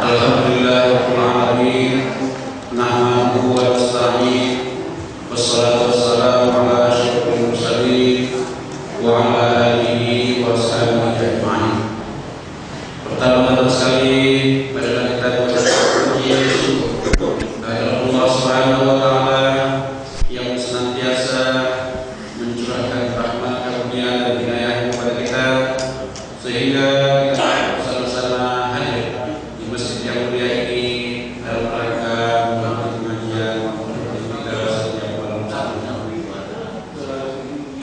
Alhamdulillah rabbil alamin. Nahmaduhu wa nasta'in. Wassalatu wassalamu ala asyrofil mursalin wa ala alihi wa sahbihi ajma'in. Pertama sekali marilah kita mengucapkan puji syukur kepada Allah Subhanahu wa taala yang senantiasa mencurahkan rahmat karunia dan hidayah kepada kita sehingga kita bersama-sama hadir di masjid yang mulia ini dalam rangka mengikuti pengajian kita setiap malam Sabtu.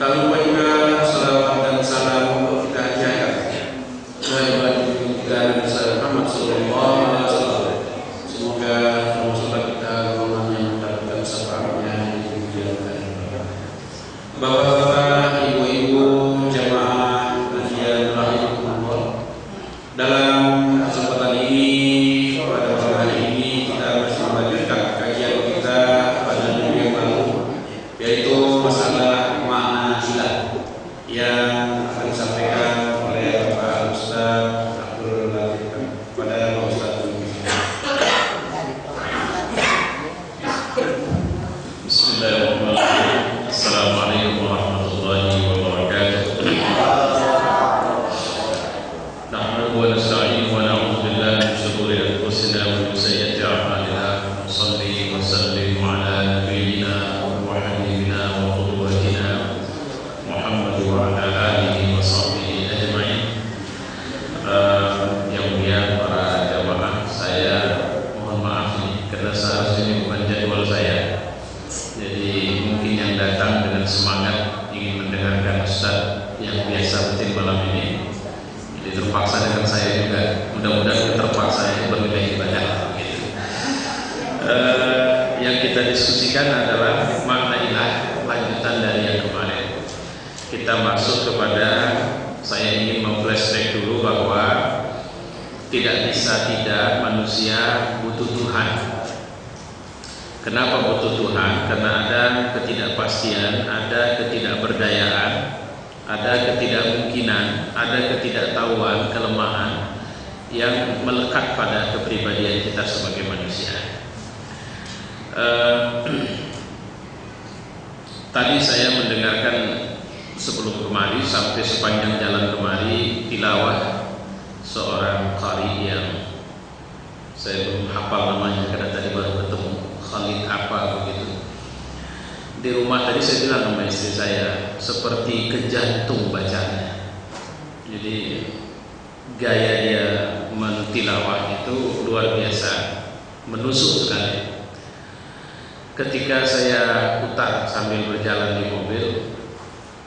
Tak lupa juga salawat dan salam kita ajarkan kepada kita Nabi Muhammad sallallahu alaihi wasallam. Semoga Rasulullah kita yang mendapatkan syafaatnya di dunia dan akhirat. Bapak-bapak, ibu-ibu, jamaah kajian rahimahullah. Dalam kesempatan ini pada malam hari ini kita masih melanjutkan kajian kita pada minggu yang lalu, yaitu masalah makna ilah yang akan disampaikan oleh Bapak Ustaz Abdul Latif kepada Pak Ustaz. Bismillahirrahmanirrahim. Assalamualaikum warahmatullahi wabarakatuh. Nahmaduhu wa nasta'inuhu wa na'udzu billahi min shururi anfusina wa min sayyiati a'malina. Shalli wa sallim ala nabiyyina wa habibina wa qudwatina Muhammad wa ala alihi wa sahbihi ajma'in. Yang mulia para jamaah, saya mohon maaf nih karena seharusnya ini bukan jadwal saya. Jadi mungkin yang datang dengan semangat ingin mendengarkan Ustaz yang biasa rutin malam ini, jadi terpaksa dengan saya juga. Mudah-mudahan terpaksa itu berbeda ibadah. Yang kita diskusikan adalah makna ilah, lanjutan dari yang kemarin. Kita masuk kepada, saya ingin memflashback dulu bahwa tidak bisa tidak manusia butuh Tuhan. Kenapa butuh Tuhan? Karena ada ketidakpastian, ada ketidakberdayaan, ada ketidakmungkinan, ada ketidaktahuan, kelemahan yang melekat pada kepribadian kita sebagai manusia. Tadi saya mendengarkan sebelum kemari, sampai sepanjang jalan kemari, tilawah seorang qari yang saya belum hafal namanya karena tadi baru ketemu, Khalid apa begitu. Di rumah tadi saya bilang sama istri saya, seperti kejantung bacanya. Jadi gaya dia mentilawah itu luar biasa, menusuk sekali. Ketika saya putar sambil berjalan di mobil,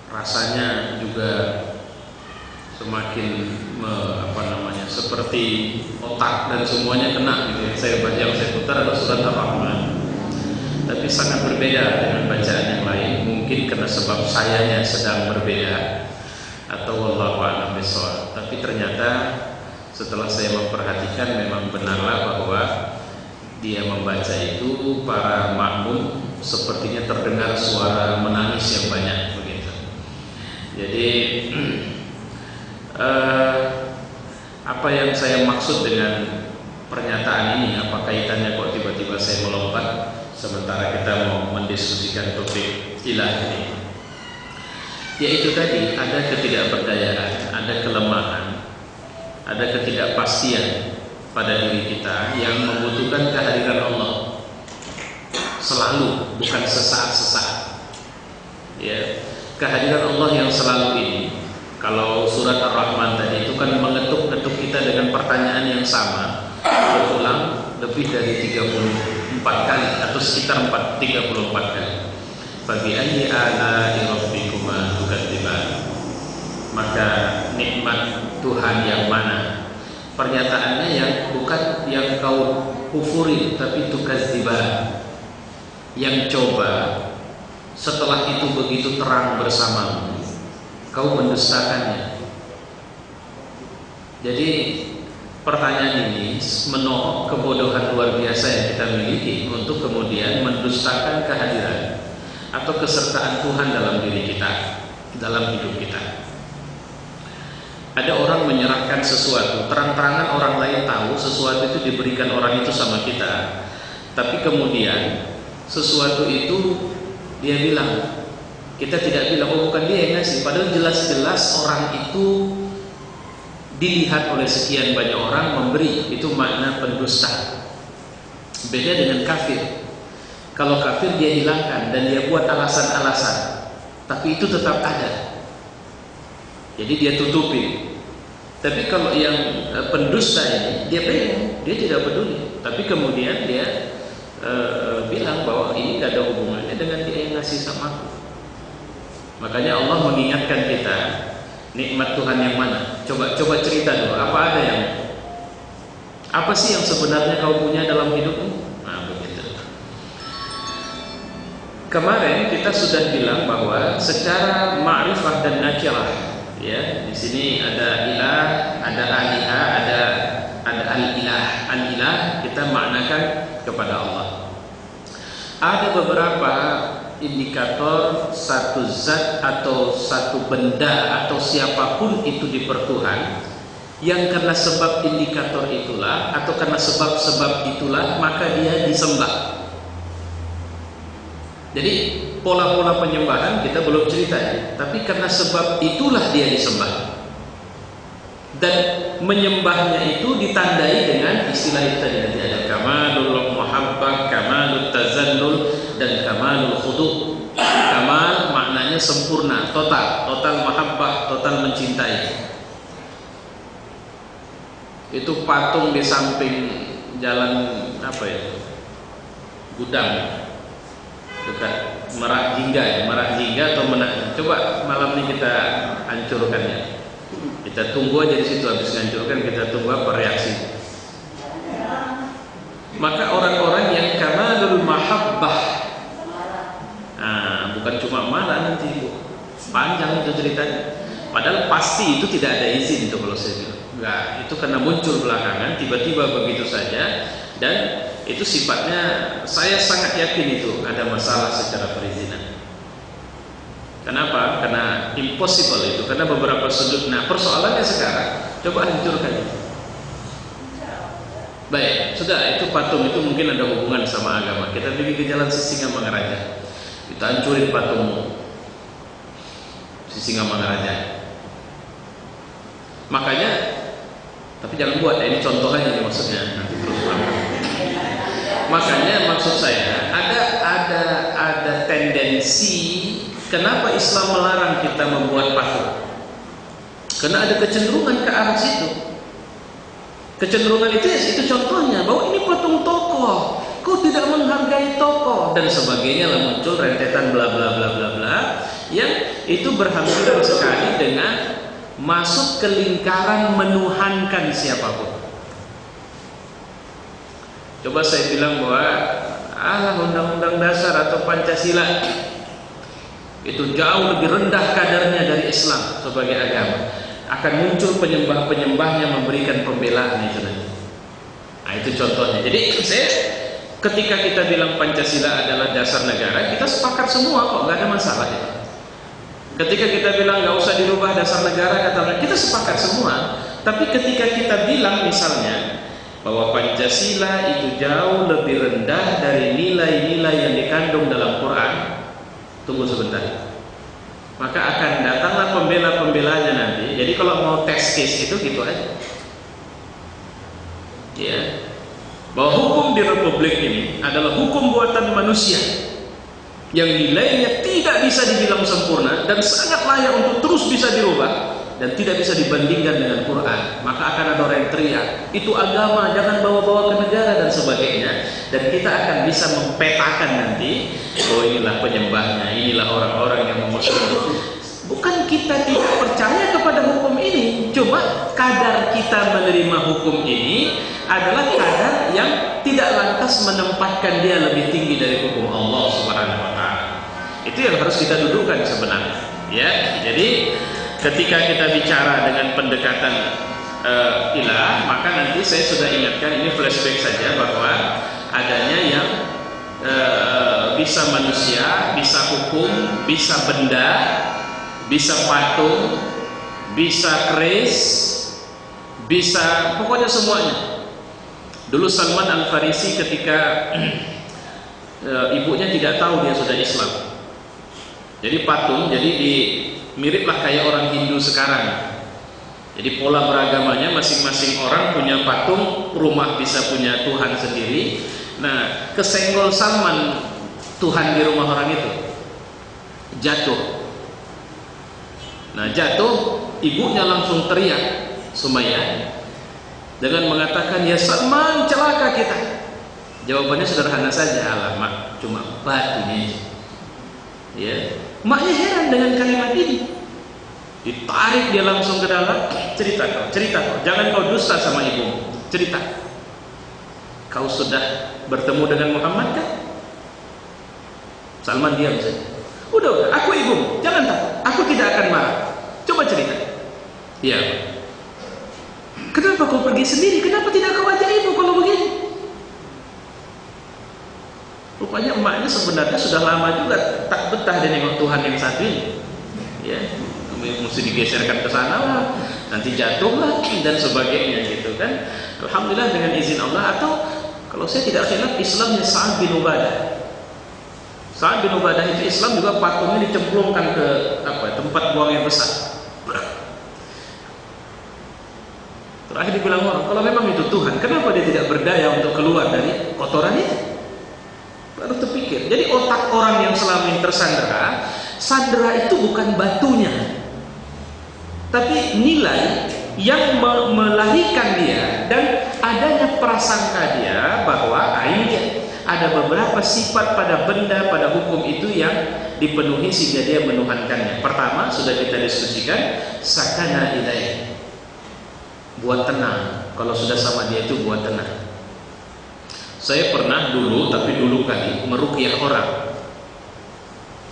rasanya juga semakin seperti otak dan semuanya kena gitu. Yang saya putar adalah surat Ar-Rahman, tapi sangat berbeda dengan bacaan yang lain. Mungkin karena sebab sayanya sedang berbeda atau wallahu a'lam bishawab. Tapi ternyata setelah saya memperhatikan, memang benarlah bahwa dia membaca itu, para makmum sepertinya terdengar suara menangis yang banyak begitu. Jadi apa yang saya maksud dengan pernyataan ini, apa kaitannya kok tiba-tiba saya melompat sementara kita mau mendiskusikan topik ilah ini? Yaitu tadi ada ketidakberdayaan, ada kelemahan, ada ketidakpastian pada diri kita yang membutuhkan kehadiran Allah selalu, bukan sesaat-sesaat. Ya, kehadiran Allah yang selalu ini. Kalau surat Ar-Rahman tadi itu kan mengetuk-ketuk kita dengan pertanyaan yang sama, berulang lebih dari 34 kali atau sekitar 34 kali. Bagi ayyi ala'i rabbikuma tukadziban, maka nikmat Tuhan yang mana? Pernyataannya yang bukan yang kau kufuri, tapi tukadziban, yang coba setelah itu begitu terang bersamamu kau mendustakannya. Jadi pertanyaan ini menohok kebodohan luar biasa yang kita miliki untuk kemudian mendustakan kehadiran atau kesertaan Tuhan dalam diri kita, dalam hidup kita. Ada orang menyerahkan sesuatu, terang-terangan orang lain tahu sesuatu itu diberikan orang itu sama kita, tapi kemudian sesuatu itu dia bilang, kita tidak bilang, oh bukan dia yang ngasih, padahal jelas-jelas orang itu dilihat oleh sekian banyak orang memberi. Itu makna pendusta. Beda dengan kafir. Kalau kafir dia hilangkan dan dia buat alasan-alasan, tapi itu tetap ada, jadi dia tutupi. Tapi kalau yang pendusta ini, dia pengen, dia tidak peduli, tapi kemudian dia bilang bahwa ini tidak ada hubungannya dengan dia yang ngasih sama aku. Makanya Allah mengingatkan kita, nikmat Tuhan yang mana? Coba cerita dulu, apa sih yang sebenarnya kau punya dalam hidupmu? Nah, begitu. Kemarin kita sudah bilang bahwa secara ma'rifah dan nakirah, ya, di sini ada ilah, ada alihah, ada al-ilah. Al-ilah kita maknakan kepada Allah. Ada beberapa indikator satu zat atau satu benda atau siapapun itu dipertuhan, yang karena sebab indikator itulah atau karena sebab-sebab itulah maka dia disembah. Jadi pola-pola penyembahan kita belum cerita ya, tapi karena sebab itulah dia disembah. Dan menyembahnya itu ditandai dengan istilah itu tadi, ada kamalul muhabbah, kamalul tazallul, dan kamalul khudu'. Kamal maknanya sempurna, total mahabbah, total mencintai. Itu patung di samping jalan apa ya, gudang dekat Merak Jingga atau Menak. Coba malam ini kita hancurkannya. Kita tunggu aja di situ, habis hancurkan kita tunggu apa reaksi. Maka orang-orang yang kamalul mahabbah, nah, bukan cuma marah nanti Bu, panjang itu ceritanya. Padahal pasti itu tidak ada izin itu kalau saya bilang. Enggak, itu karena muncul belakangan tiba-tiba begitu saja, dan itu sifatnya saya sangat yakin itu ada masalah secara perizinan. Kenapa? Karena impossible itu, karena beberapa sudut. Nah, persoalannya sekarang coba hancurkan itu. Baik, sudah, itu patung itu mungkin ada hubungan sama agama. Kita pergi ke Jalan Sisingamangaraja, kita hancurin patungmu Sisingamangaraja. Makanya, tapi jangan buat ya, ini contoh aja nih maksudnya, nanti terus lama. Makanya maksud saya ada tendensi. Kenapa Islam melarang kita membuat patung? Karena ada kecenderungan ke arah situ. Kecenderungan itu contohnya bahwa ini patung tokoh, kau tidak menghargai tokoh dan sebagainya, lah muncul rentetan bla bla bla bla bla yang itu berhampiran sekali dengan masuk ke lingkaran menuhankan siapapun. Coba saya bilang bahwa undang-undang dasar atau Pancasila itu jauh lebih rendah kadarnya dari Islam sebagai agama, akan muncul penyembah-penyembah yang memberikan pembelaan itu nanti. Nah, itu contohnya. Jadi ketika kita bilang Pancasila adalah dasar negara, kita sepakat semua kok, nggak ada masalah ya. Ketika kita bilang nggak usah dirubah dasar negara, kita sepakat semua. Tapi ketika kita bilang misalnya bahwa Pancasila itu jauh lebih rendah dari nilai-nilai yang dikandung dalam Quran, tunggu sebentar, maka akan datanglah pembela-pembelanya nanti. Jadi kalau mau test case itu gitu aja ya, bahwa hukum di Republik ini adalah hukum buatan manusia yang nilainya tidak bisa dibilang sempurna dan sangat layak untuk terus bisa dirubah dan tidak bisa dibandingkan dengan Quran. Maka akan ada orang yang teriak, itu agama, jangan bawa-bawa ke negara dan sebagainya. Dan kita akan bisa mempetakan nanti, oh inilah penyembahnya, inilah orang-orang yang memusuhi. Bukan kita tidak percaya kepada hukum ini, cuma kadar kita menerima hukum ini adalah kadar yang tidak lantas menempatkan dia lebih tinggi dari hukum Allah Subhanahu wa Ta'ala. Itu yang harus kita dudukkan sebenarnya ya. Jadi ketika kita bicara dengan pendekatan ilah, maka nanti saya sudah ingatkan, ini flashback saja, bahwa adanya yang bisa manusia, bisa hukum, bisa benda, bisa patung, bisa keris, bisa pokoknya semuanya. Dulu Salman Al-Farisi ketika ibunya tidak tahu dia sudah Islam, jadi patung, jadi miriplah kayak orang Hindu sekarang. Jadi pola beragamanya masing-masing orang punya patung, rumah bisa punya Tuhan sendiri. Nah, kesenggol Salman Tuhan di rumah orang itu, jatuh. Nah, jatuh, ibunya langsung teriak, Sumayyah, dengan mengatakan, ya Salman, celaka kita. Jawabannya sederhana saja, alamak, cuma batunya. Ya, maknya heran dengan kalimat ini. Ditarik dia langsung ke dalam, cerita kau, jangan kau dusta sama ibumu, cerita. Kau sudah bertemu dengan Muhammad kan? Salman diam saja. Udah, aku ibumu, jangan takut, aku tidak akan marah. Coba cerita. Ya. Kenapa kau pergi sendiri? Kenapa tidak kau ajak ibu kalau begini? Rupanya emaknya sebenarnya sudah lama juga tak betah dia nengok Tuhan yang satu ini. Ya, mesti digeserkan ke sana lah, nanti jatuh lah dan sebagainya gitu kan. Alhamdulillah dengan izin Allah, atau kalau saya tidak khilaf Islamnya Sa'ad bin Ubadah. Sa'ad bin Ubadah itu Islam juga patungnya dicemplungkan ke tempat buang yang besar. Terakhir dibilang orang, kalau memang itu Tuhan, kenapa dia tidak berdaya untuk keluar dari kotoran itu? Baru terpikir. Jadi otak orang yang selama ini tersandera, sandera itu bukan batunya, tapi nilai yang melahirkan dia dan adanya prasangka dia bahwa ada beberapa sifat pada benda, pada hukum itu yang dipenuhi sehingga dia menuhankannya. Pertama, sudah kita diskusikan, sakana ilaih, buat tenang. Kalau sudah sama dia itu buat tenang. Saya pernah dulu, tapi dulu kali, meruqyah orang.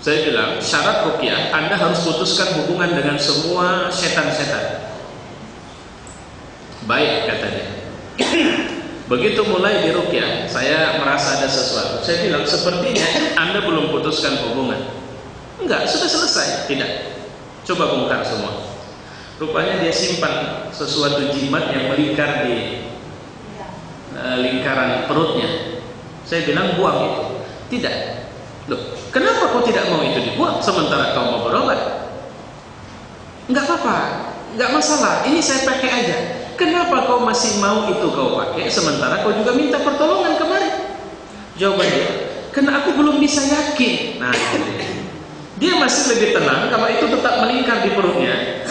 Saya bilang, syarat ruqyah, Anda harus putuskan hubungan dengan semua setan-setan. Baik, kata dia. Begitu mulai di ruqyah, saya merasa ada sesuatu. Saya bilang, sepertinya Anda belum putuskan hubungan. Enggak, sudah selesai. Tidak. Coba bongkar semua. Rupanya dia simpan sesuatu jimat yang melingkar di lingkaran perutnya. Saya bilang, buang itu. Tidak. Loh, kenapa kau tidak mau itu dibuang sementara kau mau berobat? Enggak apa-apa, enggak masalah, ini saya pakai aja. Kenapa kau masih mau itu kau pakai sementara kau juga minta pertolongan kemarin? Jawabannya, karena aku belum bisa yakin. Nah, dia masih lebih tenang kalau itu tetap melingkar di perutnya.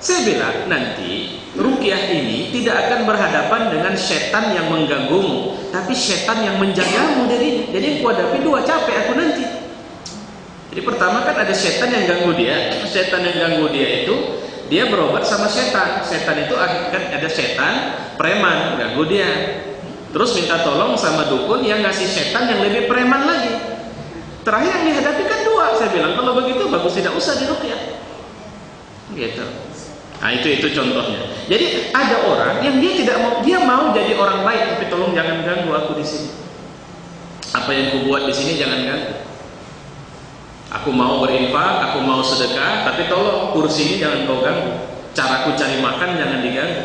Saya bilang, nanti ruqyah ini tidak akan berhadapan dengan setan yang mengganggumu, tapi setan yang menjagamu. Jadi aku hadapi dua, capek aku nanti. Jadi pertama kan ada setan yang ganggu dia. Setan yang ganggu dia itu, dia berobat sama setan. Setan itu kan ada setan preman ganggu dia. Terus minta tolong sama dukun yang ngasih setan yang lebih preman lagi. Terakhir yang dihadapi kan dua. Saya bilang, kalau begitu bagus tidak usah diruqyah. Gitu. Nah, itu contohnya. Jadi ada orang yang dia mau jadi orang baik, tapi tolong jangan ganggu aku di sini. Apa yang ku buat di sini jangan ganggu. Aku mau berinfak, aku mau sedekah, tapi tolong kursi ini jangan kau ganggu. Caraku cari makan jangan diganggu.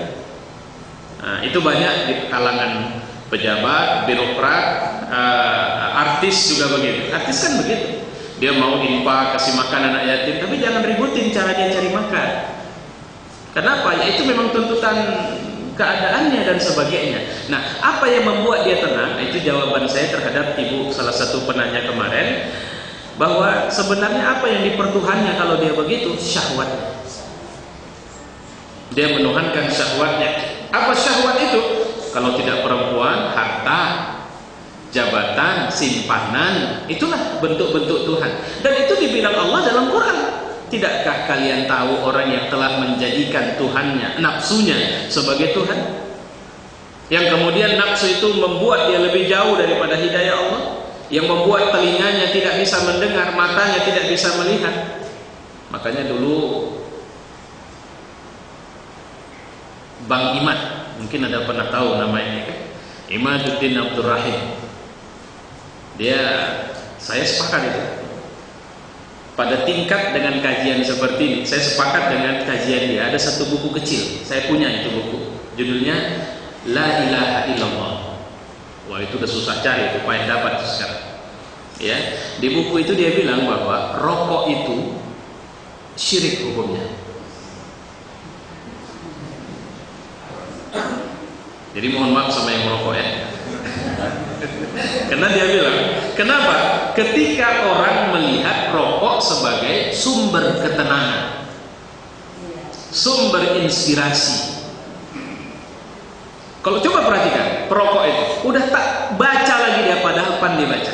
Nah, itu banyak di kalangan pejabat, birokrat, artis juga begitu. Artis kan begitu. Dia mau infak, kasih makan anak yatim, tapi jangan ributin cara dia cari makan. Kenapa? Ya itu memang tuntutan keadaannya dan sebagainya. Nah, apa yang membuat dia tenang? Itu jawaban saya terhadap ibu salah satu penanya kemarin, bahwa sebenarnya apa yang dipertuhannya kalau dia begitu? Syahwat. Dia menuhankan syahwatnya. Apa syahwat itu? Kalau tidak perempuan, harta, jabatan, simpanan, itulah bentuk-bentuk Tuhan. Dan itu dibilang Allah dalam Quran. Tidakkah kalian tahu orang yang telah menjadikan Tuhannya, nafsunya sebagai Tuhan? Yang kemudian nafsu itu membuat dia lebih jauh daripada hidayah Allah, yang membuat telinganya tidak bisa mendengar, matanya tidak bisa melihat. Makanya dulu Bang Imad, mungkin ada pernah tahu namanya kan? Imaduddin Abdurrahim. Saya sepakat itu. pada tingkat dengan kajian seperti ini. Saya sepakat dengan kajian dia. Ada satu buku kecil, saya punya itu buku, judulnya La Ilaha Illallah. Wah, itu udah susah cari, itu payah dapat sekarang. Ya, di buku itu dia bilang bahwa rokok itu syirik hukumnya. Jadi mohon maaf sama yang merokok ya. Karena dia bilang, kenapa? Ketika orang melihat rokok sebagai sumber ketenangan, sumber inspirasi. Kalau coba perhatikan, perokok itu udah tak baca lagi dia, padahal pandai baca.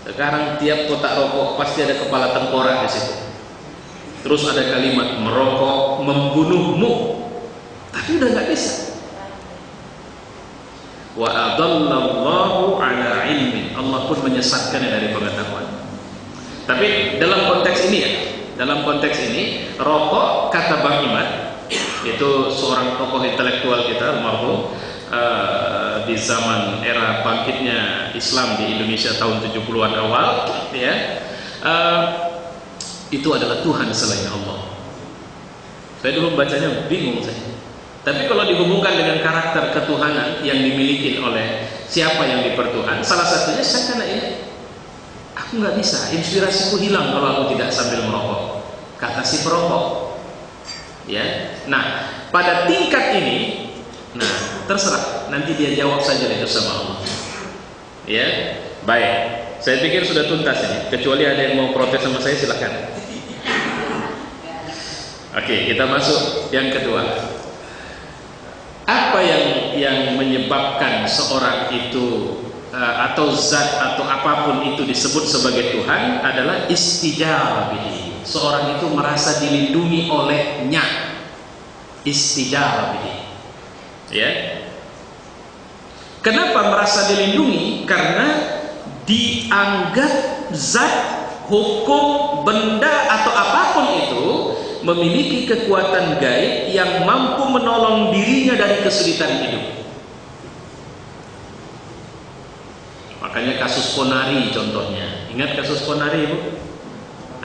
Sekarang tiap kotak rokok pasti ada kepala tengkorak di situ. Terus ada kalimat merokok membunuhmu, tapi udah nggak bisa. Wa adallallahu ala ilmin, Allah pun menyesatkannya dari pengetahuan. Tapi dalam konteks ini ya, dalam konteks ini rokok, kata Bang Iman, itu seorang tokoh intelektual kita almarhum, di zaman era bangkitnya Islam di Indonesia tahun 70-an awal ya, itu adalah Tuhan selain Allah. Saya dulu bacanya bingung saya. Tapi kalau dihubungkan dengan karakter ketuhanan yang dimiliki oleh siapa yang dipertuhan, salah satunya saya karena ini, aku nggak bisa, inspirasiku hilang kalau aku tidak sambil merokok, kata si perokok. Ya, nah pada tingkat ini, nah terserah, nanti dia jawab saja itu sama Allah. Ya, baik. Saya pikir sudah tuntas ini. Kecuali ada yang mau protes sama saya, silakan. Oke, kita masuk yang kedua. Apa yang menyebabkan seorang itu atau zat atau apapun itu disebut sebagai Tuhan adalah istijarah bihi. Seorang itu merasa dilindungi olehnya. Istijarah bihi. Ya. Kenapa merasa dilindungi? Karena dianggap zat, hukum, benda atau apapun itu memiliki kekuatan gaib yang mampu menolong dirinya dari kesulitan hidup. Makanya kasus Ponari contohnya. Ingat kasus Ponari, Bu?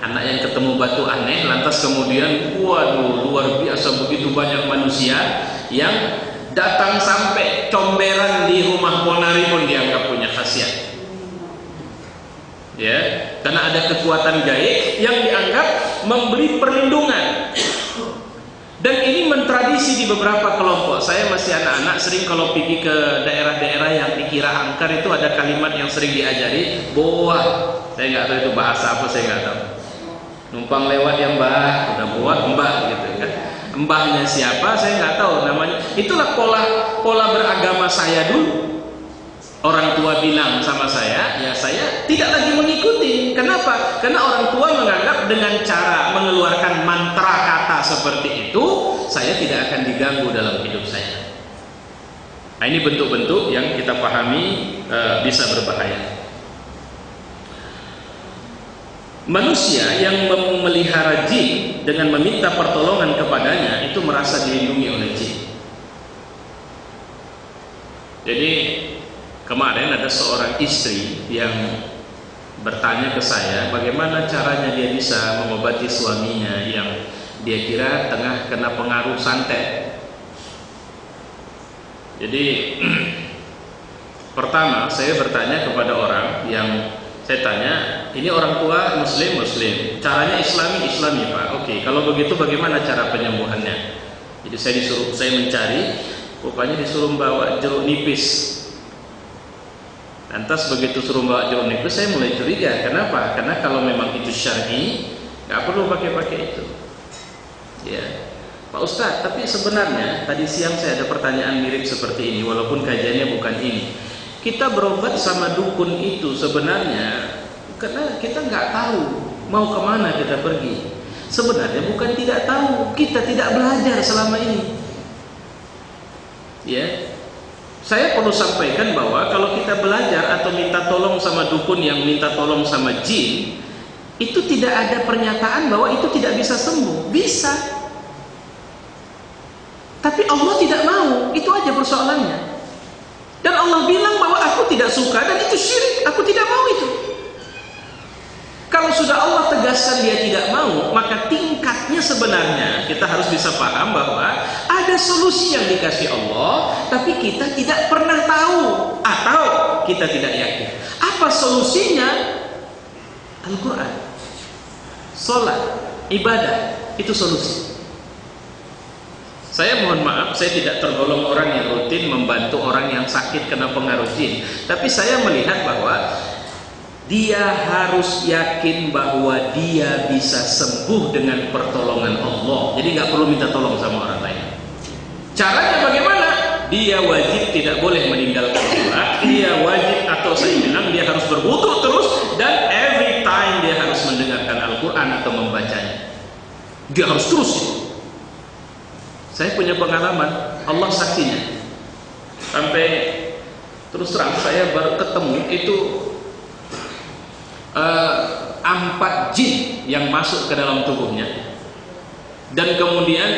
Anak yang ketemu batu aneh, lantas kemudian waduh luar biasa, begitu banyak manusia yang datang sampai comberan di rumah Ponari pun dianggap punya khasiat. Ya, karena ada kekuatan gaib yang dianggap memberi perlindungan. Dan ini mentradisi di beberapa kelompok. Saya masih anak-anak, sering kalau pergi ke daerah-daerah yang dikira angker itu ada kalimat yang sering diajari, boah. Saya nggak tahu itu bahasa apa, saya nggak tahu. Numpang lewat yang mbah, udah buat mbah gitu kan. Mbahnya siapa saya nggak tahu namanya. Itulah pola beragama saya dulu. Orang tua bilang sama saya, ya saya tidak lagi mengikuti. Kenapa? Karena orang tua menganggap dengan cara mengeluarkan mantra kata seperti itu, saya tidak akan diganggu dalam hidup saya. Nah, ini bentuk-bentuk yang kita pahami bisa berbahaya. Manusia yang memelihara jin dengan meminta pertolongan kepadanya itu merasa dilindungi oleh jin. Jadi kemarin ada seorang istri yang bertanya ke saya bagaimana caranya dia bisa mengobati suaminya yang dia kira tengah kena pengaruh santet. Jadi pertama saya bertanya kepada orang yang saya tanya, ini orang tua muslim, caranya islami Pak. Oke, kalau begitu bagaimana cara penyembuhannya? Jadi saya mencari, rupanya disuruh bawa jeruk nipis. Lantas begitu suruh bawa jeruk nipis, saya mulai curiga. Kenapa? Karena kalau memang itu syar'i, nggak perlu pakai itu. Ya, Pak Ustadz. Tapi sebenarnya tadi siang saya ada pertanyaan mirip seperti ini, walaupun kajiannya bukan ini. Kita berobat sama dukun itu sebenarnya karena kita nggak tahu mau kemana kita pergi. Sebenarnya bukan tidak tahu, kita tidak belajar selama ini. Ya. Saya perlu sampaikan bahwa kalau kita belajar atau minta tolong sama dukun yang minta tolong sama jin, itu tidak ada pernyataan bahwa itu tidak bisa sembuh. Bisa. Tapi Allah tidak mau, itu aja persoalannya. Dan Allah bilang bahwa aku tidak suka dan itu syirik, aku tidak mau itu. Kalau sudah Allah tegaskan dia tidak mau, maka tingkatnya sebenarnya kita harus bisa paham bahwa ada solusi yang dikasih Allah, tapi kita tidak pernah tahu atau kita tidak yakin. Apa solusinya? Al-Quran, sholat, ibadah, itu solusi. Saya mohon maaf, saya tidak tergolong orang yang rutin membantu orang yang sakit kena pengaruh jin, tapi saya melihat bahwa dia harus yakin bahwa dia bisa sembuh dengan pertolongan Allah. Jadi nggak perlu minta tolong sama orang lain. Caranya bagaimana? Dia wajib tidak boleh meninggalkan sholat. Dia wajib, atau saya bilang dia harus berwudu terus, dan every time dia harus mendengarkan Al-Quran atau membacanya. Dia harus terus. Saya punya pengalaman, Allah saksinya. Sampai terus terang saya baru ketemu itu 4 jin yang masuk ke dalam tubuhnya, dan kemudian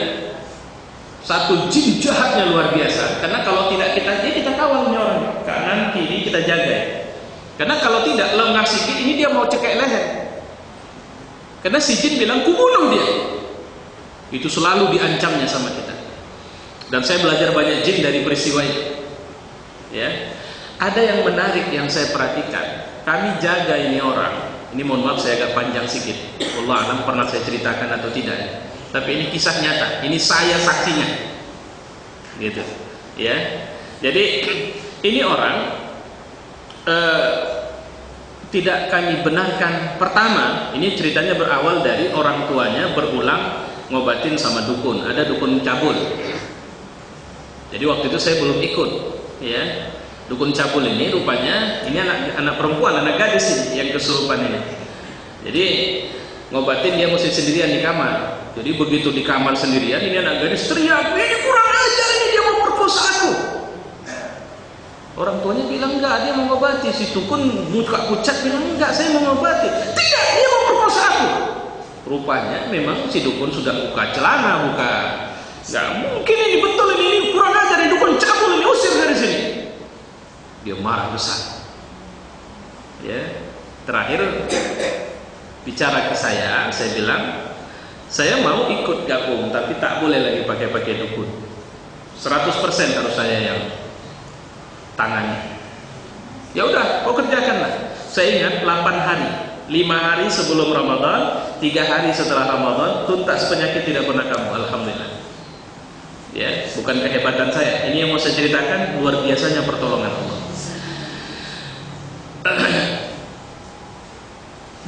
1 jin jahatnya luar biasa. Karena kalau tidak kita kawal orang kanan kiri, kita jaga. Karena kalau tidak lengah sikit ini dia mau cekek leher. Karena si jin bilang kubunuh dia. Itu selalu diancamnya sama kita. Dan saya belajar banyak jin dari peristiwa itu. Ya, ada yang menarik yang saya perhatikan. Kami jaga ini orang. Ini mohon maaf saya agak panjang sedikit. Allah alam pernah saya ceritakan atau tidak. Tapi ini kisah nyata. Ini saya saksinya. Gitu. Ya. Jadi ini orang tidak kami benarkan. Pertama, ini ceritanya berawal dari orang tuanya berulang ngobatin sama dukun. Ada dukun cabul. Jadi waktu itu saya belum ikut. Ya. Dukun cabul ini rupanya ini anak perempuan, anak gadis ini yang kesurupan ini. Jadi ngobatin dia mesti sendirian di kamar. Jadi begitu di kamar sendirian, ini anak gadis teriak, ini kurang ajar, ini dia mau perkosa aku. Orang tuanya bilang enggak, dia mau ngobati. Si dukun muka pucat bilang enggak, saya mau ngobati. Tidak, dia mau perkosa aku. Rupanya memang si dukun sudah buka celana, nggak mungkin ini betul, ini kurang ajar, ini dukun cabul, ini usir dari sini. Dia marah besar. Ya, terakhir bicara ke saya bilang saya mau ikut gabung, tapi tak boleh lagi pakai dukun. 100% harus saya yang tangani. Ya udah, kau kerjakanlah. Saya ingat 8 hari, 5 hari sebelum Ramadan, 3 hari setelah Ramadan, tuntas penyakit tidak pernah kambuh. Alhamdulillah. Ya, bukan kehebatan saya. Ini yang mau saya ceritakan, luar biasanya pertolongan Allah.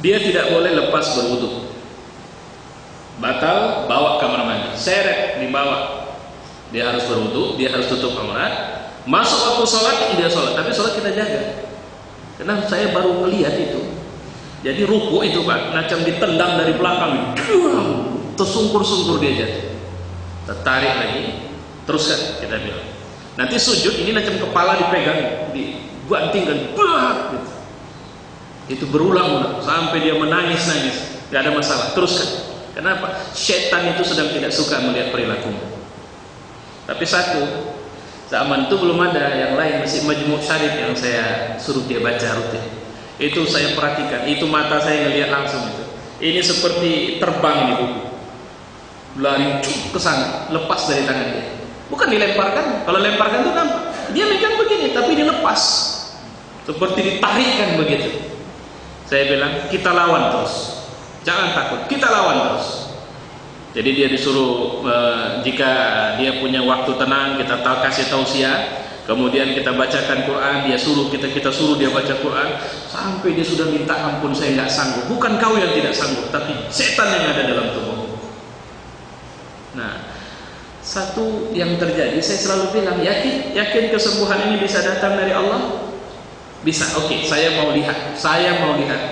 Dia tidak boleh lepas berwudu. Batal, bawa kamar mandi, seret dibawa. Dia harus berwudu, dia harus tutup aurat. Masuk waktu sholat, dia sholat. Tapi sholat kita jaga. Karena saya baru melihat itu. Jadi ruku itu Pak, macam ditendang dari belakang, tersungkur-sungkur dia jatuh. Tertarik lagi, teruskan kita bilang. Nanti sujud ini macam kepala dipegang, dibantingkan, gitu. Itu berulang-ulang sampai dia menangis-nangis. Gak ada masalah, teruskan. Kenapa? Setan itu sedang tidak suka melihat perilakumu. Tapi satu, zaman itu belum ada yang lain, masih Majmu' Syarif yang saya suruh dia baca rutin. Itu saya perhatikan, itu mata saya ngelihat langsung itu. Ini seperti terbang ini buku. Lari ke sana, lepas dari tangan dia. Bukan dilemparkan. Kalau lemparkan itu nampak. Dia megang begini, tapi dilepas. Seperti ditarikkan begitu. Saya bilang, kita lawan terus. Jangan takut, kita lawan terus. Jadi dia disuruh, jika dia punya waktu tenang, kita kasih tausiah. Kemudian kita bacakan Quran, dia suruh kita suruh dia baca Quran. Sampai dia sudah minta ampun, saya nggak sanggup. Bukan kau yang tidak sanggup, tapi setan yang ada dalam tubuh. Nah, satu yang terjadi, saya selalu bilang, yakin kesembuhan ini bisa datang dari Allah? Bisa, oke, saya mau lihat.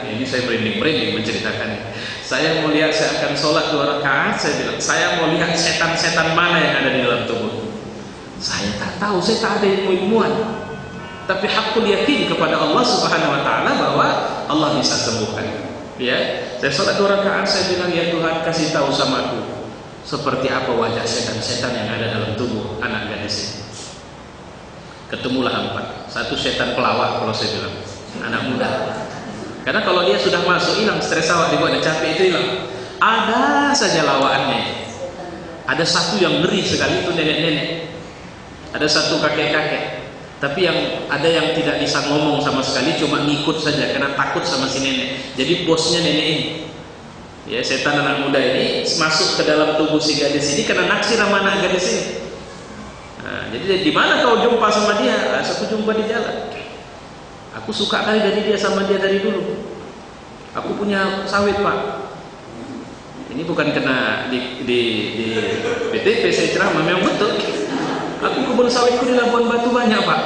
Ini saya merinding menceritakannya. Saya mau lihat, saya akan sholat 2 rakaat. Saya bilang, saya mau lihat setan-setan mana yang ada di dalam tubuh. Saya tak tahu, saya tak ada ilmu-ilmuan. Tapi hakul yakin kepada Allah Subhanahu Wa Taala bahwa Allah bisa sembuhkan. Ya, saya sholat 2 rakaat. Saya bilang, ya Tuhan, kasih tahu sama aku seperti apa wajah setan-setan yang ada dalam tubuh anak gadis ini. Ketemulah 4. 1 setan pelawak, kalau saya bilang, anak muda. Karena kalau dia sudah masuk, hilang stres awak, dibuat capek, itu hilang. Ada saja lawaannya. Ada satu yang ngeri sekali, itu nenek-nenek. Ada satu kakek-kakek. Tapi ada yang tidak bisa ngomong sama sekali, cuma ngikut saja karena takut sama si nenek. Jadi bosnya nenek ini. Ya, setan anak muda ini masuk ke dalam tubuh si gadis ini karena naksir sama anak gadis ini. Nah, jadi di mana kau jumpa sama dia? Aku jumpa di jalan. Aku suka kali dari dia sama dia dari dulu. Aku punya sawit, Pak. Ini bukan kena di PTP saya ceramah, memang betul. Aku kebun sawitku di Labuan Batu banyak, Pak.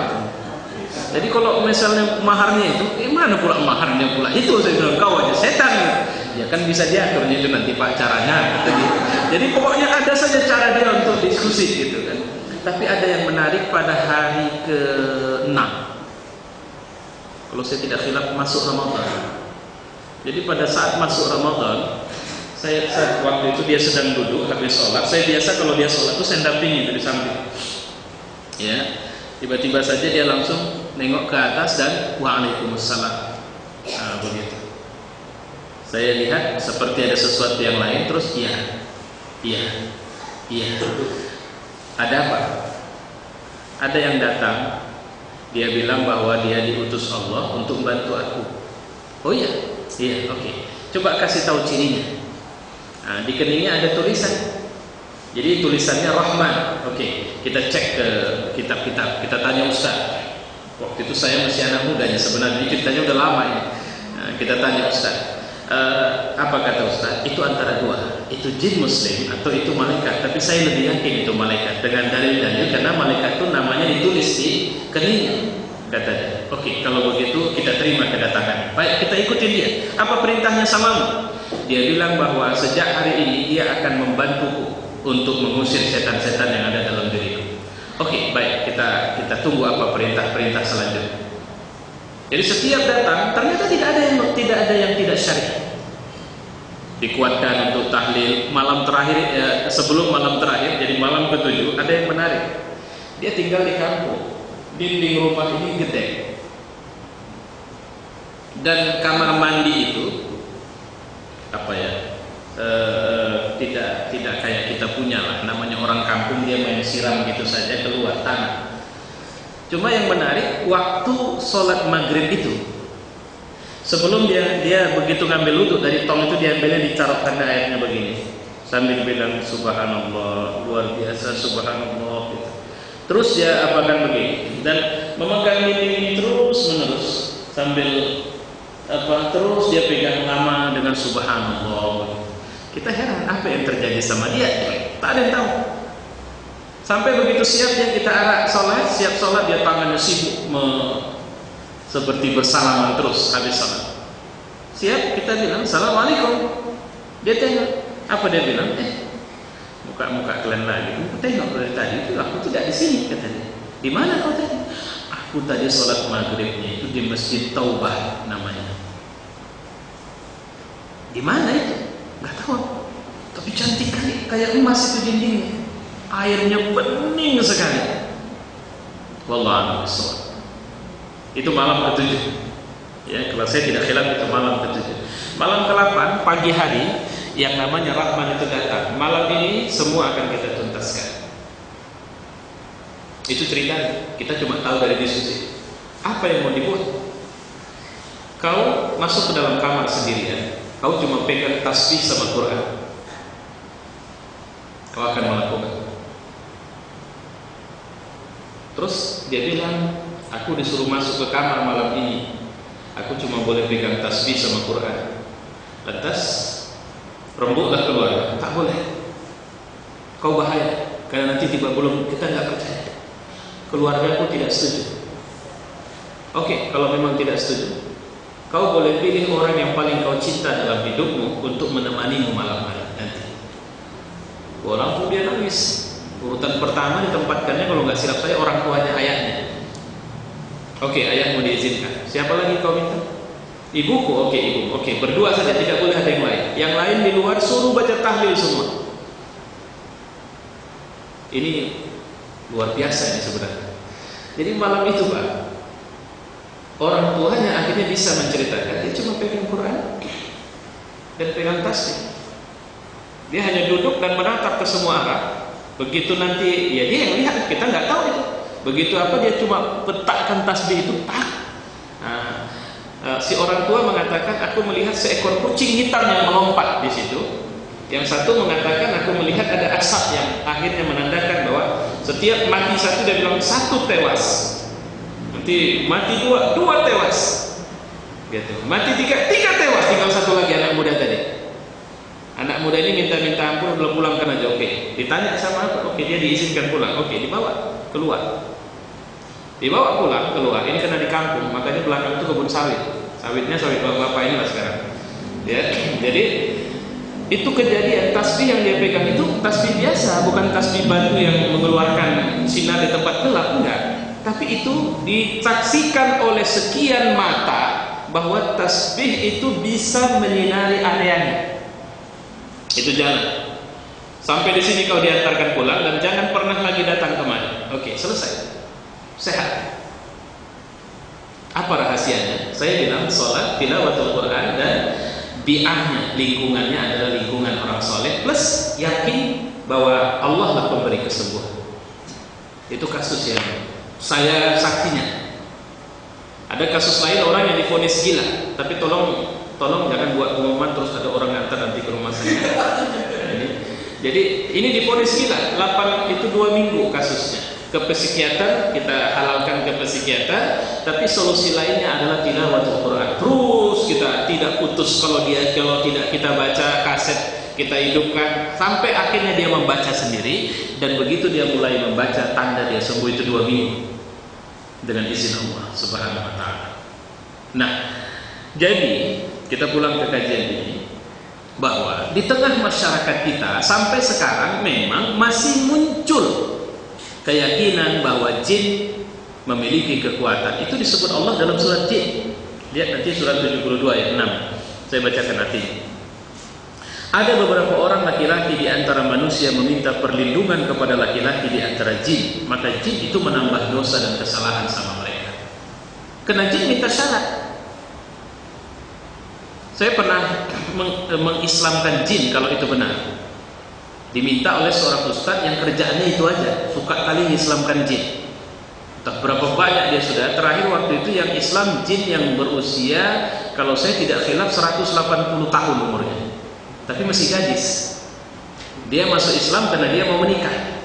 Jadi kalau misalnya maharnya itu, mana pula maharnya pula? Itu saya bilang, kau aja setan. Ya kan bisa diaturnya itu nanti, Pak, caranya. Jadi pokoknya ada saja cara dia untuk diskusi gitu kan. Tapi ada yang menarik pada hari ke-6. Kalau saya tidak khilaf masuk Ramadan. Jadi pada saat masuk Ramadan, saya waktu itu dia sedang duduk habis sholat. Saya biasa kalau dia sholat itu saya dampingi dari samping. Ya, tiba-tiba saja dia langsung nengok ke atas dan waalaikumsalam. Nah, begitu. Saya lihat seperti ada sesuatu yang lain, terus iya. Ada apa? Ada yang datang. Dia bilang bahwa dia diutus Allah untuk membantu aku. Oh iya, oke. Coba kasih tahu cirinya. Nah, di keningnya ada tulisan. Jadi tulisannya Rahman. Oke, kita cek ke kitab-kitab. Kita tanya Ustaz. Waktu itu saya masih anak mudanya sebenarnya. Ceritanya udah lama ini. Nah, kita tanya Ustaz. Apa kata Ustaz? Itu antara dua. Itu jin muslim atau itu malaikat. Tapi saya lebih yakin itu malaikat. Dengan dalil-dalil karena malaikat itu namanya ditulis di keningnya. Katanya. Oke, kalau begitu kita terima kedatangan. Baik, kita ikutin dia. Apa perintahnya samamu? Dia bilang bahwa sejak hari ini dia akan membantuku untuk mengusir setan-setan yang ada dalam diriku. Oke, baik, kita tunggu apa perintah-perintah selanjutnya. Jadi setiap datang ternyata tidak ada yang tidak syar'i. Dikuatkan untuk tahlil malam terakhir, sebelum malam terakhir, jadi malam ke-7 ada yang menarik. Dia tinggal di kampung. Dinding rumah ini gede. Dan kamar mandi itu tidak kayak kita punya lah, namanya orang kampung dia main siram gitu saja keluar tanah. Cuma yang menarik waktu sholat maghrib itu, sebelum dia begitu ngambil wudhu dari tong itu, dia ambilnya dicarokkan ke airnya begini sambil bilang subhanallah, luar biasa subhanallah gitu. Terus dia apakan begini dan memegang ini terus menerus sambil terus dia pegang lama dengan subhanallah. Kita heran apa yang terjadi sama dia, tak ada yang tahu. Sampai begitu siap dia kita arah sholat, siap sholat dia tangannya sibuk seperti bersalaman terus habis sholat. Siap kita bilang assalamualaikum. Dia tengok, apa dia bilang? Muka kalian lagi. Aku tengok dari tadi itu aku tidak di sini katanya. Di mana kau tadi? Aku tadi sholat maghribnya itu di Masjid Taubah namanya. Di mana itu? Nggak tahu. Tapi cantik kali, kayak emas itu dindingnya. Airnya bening sekali. Wallahu a'lam. Itu malam ke-7. Ya, kalau saya tidak khilaf itu malam ke-7. Malam ke-8 pagi hari yang namanya Rahman itu datang. Malam ini semua akan kita tuntaskan. Itu ceritanya. Kita cuma tahu dari diskusi. Apa yang mau dibuat? Kau masuk ke dalam kamar sendirian. Kau cuma pegang tasbih sama Quran. Kau akan melakukan. Terus dia bilang, aku disuruh masuk ke kamar malam ini. Aku cuma boleh pegang tasbih sama Quran. Lantas rembuklah keluar. Tak boleh. Kau bahaya. Karena nanti tiba belum kita nggak percaya. Keluargaku tidak setuju. Oke, kalau memang tidak setuju, kau boleh pilih orang yang paling kau cinta dalam hidupmu untuk menemanimu malam hari nanti. Orang pun dia nangis. Urutan pertama ditempatkannya kalau nggak silap saya orang tuanya ayahnya. Oke, ayahmu diizinkan. Siapa lagi kau minta? Ibuku. Oke, ibu. Oke, berdua saja, tidak boleh ada yang lain. Yang lain di luar suruh baca tahlil semua. Ini luar biasa ini sebenarnya. Jadi malam itu Pak, Orang tuanya akhirnya bisa menceritakan, dia cuma pegang Quran dan pegang tasbih. Dia hanya duduk dan menatap ke semua arah. Begitu nanti, ya dia yang lihat, kita nggak tahu itu. Begitu apa, dia cuma letakkan tasbih itu, si orang tua mengatakan, aku melihat seekor kucing hitam yang melompat di situ. Yang satu mengatakan, aku melihat ada asap yang akhirnya menandakan bahwa setiap mati satu, dia bilang satu tewas. Nanti mati dua tewas. Gitu. Mati tiga tewas, tinggal satu lagi anak muda tadi. Anak muda ini minta ampun, belum pulangkan aja, oke. Ditanya sama apa? Oke, dia diizinkan pulang. Oke, dibawa keluar. Dibawa pulang keluar. Ini karena di kampung, makanya belakang itu kebun sawit. Sawitnya sawit bapak ini lah sekarang. Ya, jadi itu kejadian. Tasbih yang dia pegang itu tasbih biasa, bukan tasbih batu yang mengeluarkan sinar di tempat gelap, enggak. Tapi itu disaksikan oleh sekian mata bahwa tasbih itu bisa menyinari areanya. Itu jalan. Sampai di sini kau diantarkan pulang dan jangan pernah lagi datang kemari. Oke, selesai. Sehat. Apa rahasianya? Saya bilang sholat, tilawatul Quran, dan bi'ahnya, lingkungannya adalah lingkungan orang soleh, plus yakin bahwa Allah lah pemberi kesembuhan. Itu kasus yang saya saksinya. Ada kasus lain orang yang divonis gila, tapi tolong jangan buat pengumuman terus ada orang ngantar nanti ke rumah saya. Jadi ini divonis gila, 2 minggu kasusnya. Ke psikiater, kita halalkan ke psikiater, tapi solusi lainnya adalah tilawatul Quran. Terus kita tidak putus, kalau tidak kita baca kaset, kita hidupkan sampai akhirnya dia membaca sendiri, dan begitu dia mulai membaca, tanda dia sembuh itu 2 minggu dengan izin Allah Subhanahu wa taala. Nah, jadi kita pulang ke kajian ini, bahwa di tengah masyarakat kita sampai sekarang memang masih muncul keyakinan bahwa jin memiliki kekuatan. Itu disebut Allah dalam surat Jin. Lihat nanti surat 72 ayat 6. Saya bacakan artinya. Ada beberapa orang laki-laki di antara manusia meminta perlindungan kepada laki-laki di antara jin, maka jin itu menambah dosa dan kesalahan sama mereka. Karena jin minta syarat. Saya pernah mengislamkan jin, kalau itu benar. Diminta oleh seorang ustadz yang kerjaannya itu aja, suka kali mengislamkan jin. Entah berapa banyak dia sudah. Terakhir waktu itu yang Islam jin yang berusia, kalau saya tidak khilaf, 180 tahun umurnya, tapi masih gadis. Dia masuk Islam karena dia mau menikah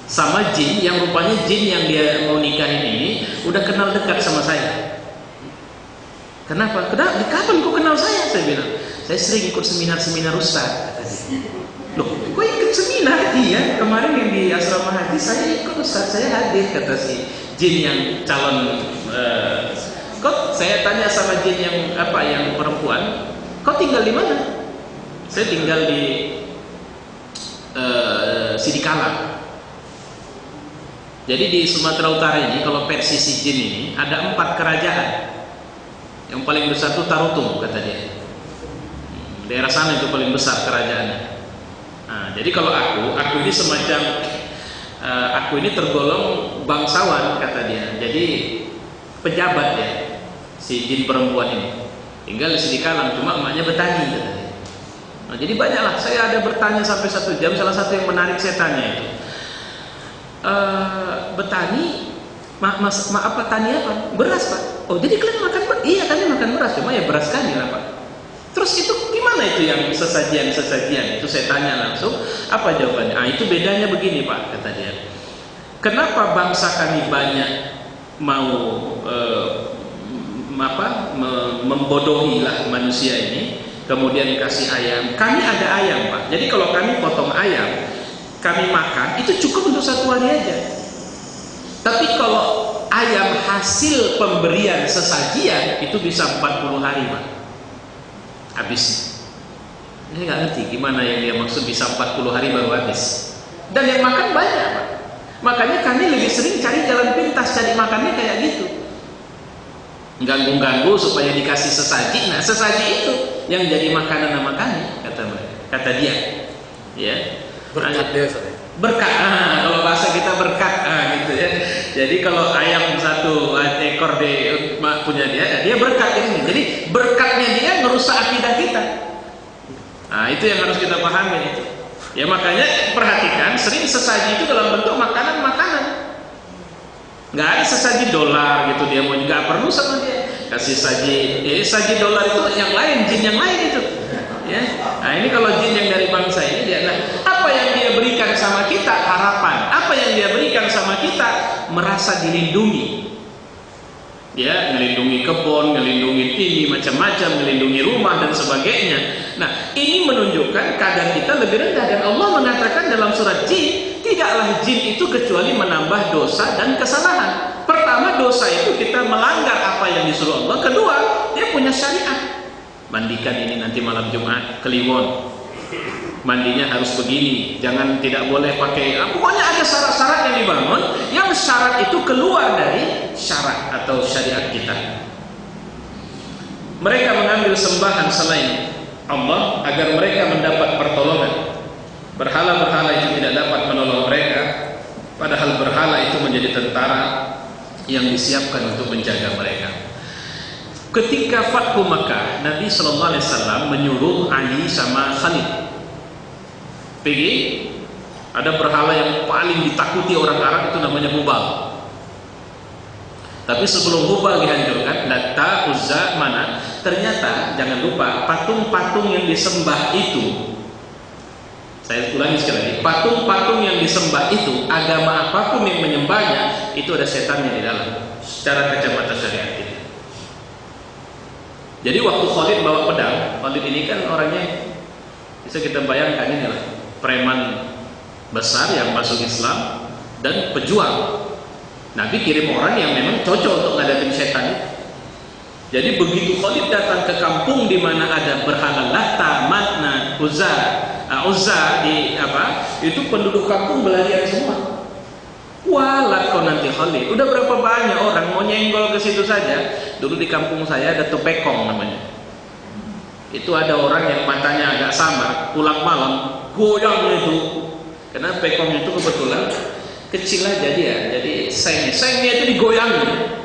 sama jin yang rupanya jin yang dia mau nikahin ini udah kenal dekat sama saya. Kenapa? Kapan kau kenal saya? Saya bilang, saya sering ikut seminar-seminar ustaz. Kata dia. Loh, kau ikut seminar? Iya, kemarin yang di asrama haji saya ikut ustaz, saya hadir. Kata si jin yang calon. Kok saya tanya sama jin yang yang perempuan, kau tinggal di mana? Saya tinggal di Sidikalang. Jadi di Sumatera Utara ini, kalau versi si jin ini ada 4 kerajaan. Yang paling besar itu Tarutung, kata dia. Daerah sana itu paling besar kerajaannya. Nah, jadi kalau aku ini semacam aku ini tergolong bangsawan, kata dia. Jadi pejabat ya, si jin perempuan ini. Tinggal di Sidikalang, cuma emaknya Betani, kata dia. Nah, jadi banyaklah. Saya ada bertanya sampai 1 jam. Salah satu yang menarik saya tanya itu, Betani, apa tani apa? Beras, Pak. Oh, jadi kalian makan beras? Iya, kami makan beras, cuma ya beras kami lah, Pak. Terus itu gimana itu yang sesajian itu saya tanya langsung. Apa jawabannya? Itu bedanya begini, Pak, kata dia. Kenapa bangsa kami banyak mau membodohi lah manusia ini, kemudian kasih ayam. Kami ada ayam, Pak. Jadi kalau kami potong ayam, kami makan, itu cukup untuk 1 hari aja. Tapi kalau ayam hasil pemberian sesajian itu bisa 40 hari, Pak, habis. Ini nggak ngerti gimana yang dia maksud bisa 40 hari baru habis. Dan yang makan banyak, Pak. Makanya kami lebih sering cari jalan pintas, cari makannya kayak gitu, ganggu-ganggu supaya dikasih sesaji. Nah, sesaji itu yang jadi makanan sama kami, kata dia. Ya, berkat dia, berkat. Kalau bahasa kita berkat, gitu ya. Jadi kalau ayam 1 ekor di punya dia berkat ini. Jadi berkatnya dia merusak akidah kita. Nah, itu yang harus kita pahami itu. Ya makanya perhatikan, sering sesaji itu dalam bentuk makanan-makanan. Nggak ada sesaji dolar gitu, dia mau nggak perlu sama dia kasih saji dolar itu yang lain, jin yang lain itu. Ya, nah ini kalau jin yang dari bangsa ini dia, nah, apa yang dia berikan sama kita harapan, apa yang dia berikan sama kita merasa dilindungi. Ya, melindungi kebun, melindungi ini macam-macam, melindungi rumah dan sebagainya. Nah, ini menunjukkan kadar kita lebih rendah, dan Allah mengatakan dalam surat Jin, tidaklah jin itu kecuali menambah dosa dan kesalahan. Pertama, dosa itu kita melanggar apa yang disuruh Allah. Kedua, dia punya syariat. Mandikan ini nanti malam Jumat, Kliwon. Mandinya harus begini, jangan, tidak boleh pakai, pokoknya ada syarat-syarat yang dibangun, yang syarat itu keluar dari syarat atau syariat kita. Mereka mengambil sembahan selain Allah agar mereka mendapat pertolongan. Berhala-berhala itu tidak dapat menolong mereka, padahal berhala itu menjadi tentara yang disiapkan untuk menjaga mereka. Ketika Fathu Makkah, Nabi SAW menyuruh Ali sama Khalid, pergi, ada berhala yang paling ditakuti orang Arab itu namanya Hubal. Tapi sebelum Hubal dihancurkan, Lata, Uzza, Manat, ternyata jangan lupa patung-patung yang disembah itu, saya ulangi sekali lagi, patung-patung yang disembah itu, agama apapun yang menyembahnya, itu ada setannya di dalam, secara kacamata syariat kita. Jadi waktu Khalid bawa pedang, Khalid ini kan orangnya, bisa kita bayangkan ini lah, preman besar yang masuk Islam dan pejuang. Nabi kirim orang yang memang cocok untuk ngadepin setan itu. Jadi begitu Khalid datang ke kampung di mana ada berhala Lata, Manat, Uzza di itu penduduk kampung berlarian semua. Walat kau nanti Khalid, udah berapa banyak orang mau nyenggol ke situ saja. Dulu di kampung saya ada tupekong namanya. Itu ada orang yang matanya agak samar, pulang malam goyang itu. Karena pekong itu kebetulan kecil aja dia, jadi sengnya itu digoyangin.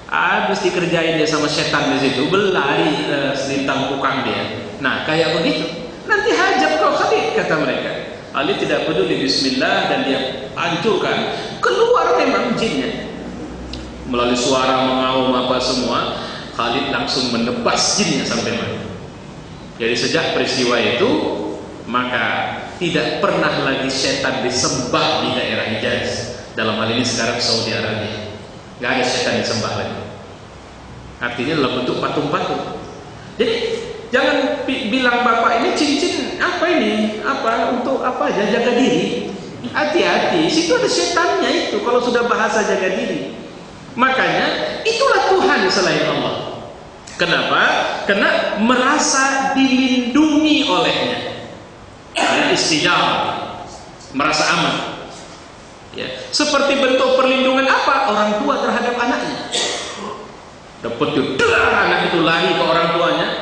Habis dikerjain dia sama setan di situ, berlari selintang pukang dia. Nah kayak begitu. Nanti hajab kau Khalid, kata mereka. Ali tidak peduli, bismillah, dan dia hancurkan. Keluar memang jinnya. Melalui suara mengaum apa semua, Khalid langsung menebas jinnya sampai mati. Jadi sejak peristiwa itu, maka tidak pernah lagi setan disembah di daerah Hijaz. Dalam hal ini sekarang Saudi Arabia, nggak ada setan disembah lagi. Artinya dalam bentuk patung-patung. Jadi jangan bilang bapak ini cincin apa ini, apa untuk apa aja, jaga diri. Hati-hati, situ ada setannya itu. Kalau sudah bahasa jaga diri, makanya itulah Tuhan selain Allah. Kenapa? Karena merasa dilindungi olehnya. Istijabah, merasa aman. Ya, seperti bentuk perlindungan apa? Orang tua terhadap anaknya. Dapat anak itu lari ke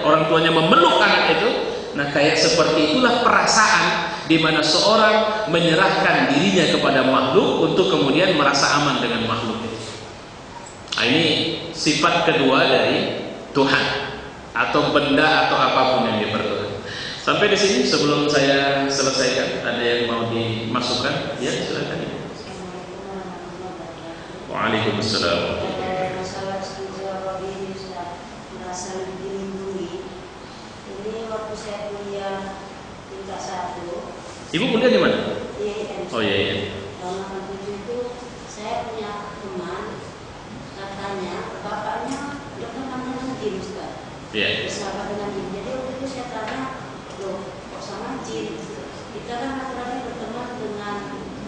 orang tuanya memeluk anak itu. Nah, kayak seperti itulah perasaan di mana seorang menyerahkan dirinya kepada makhluk untuk kemudian merasa aman dengan makhluk itu. Nah, ini sifat kedua dari Tuhan atau benda atau apapun yang diperlukan. Sampai di sini sebelum saya selesaikan, ada yang mau dimasukkan? Ya, silakan. Waalaikumsalam. Masalah istijabah ini sudah merasa dilindungi. Ini waktu saya kuliah tingkat 1. Ibu kuliah di mana? Di Oh iya. Tahun 87 itu saya punya teman, katanya bapaknya berteman dengan jin, Ustaz. Iya. Bersahabat dengan jin. Jadi waktu itu saya tanya, loh kok sama jin? Kita kan laki-laki berteman dengan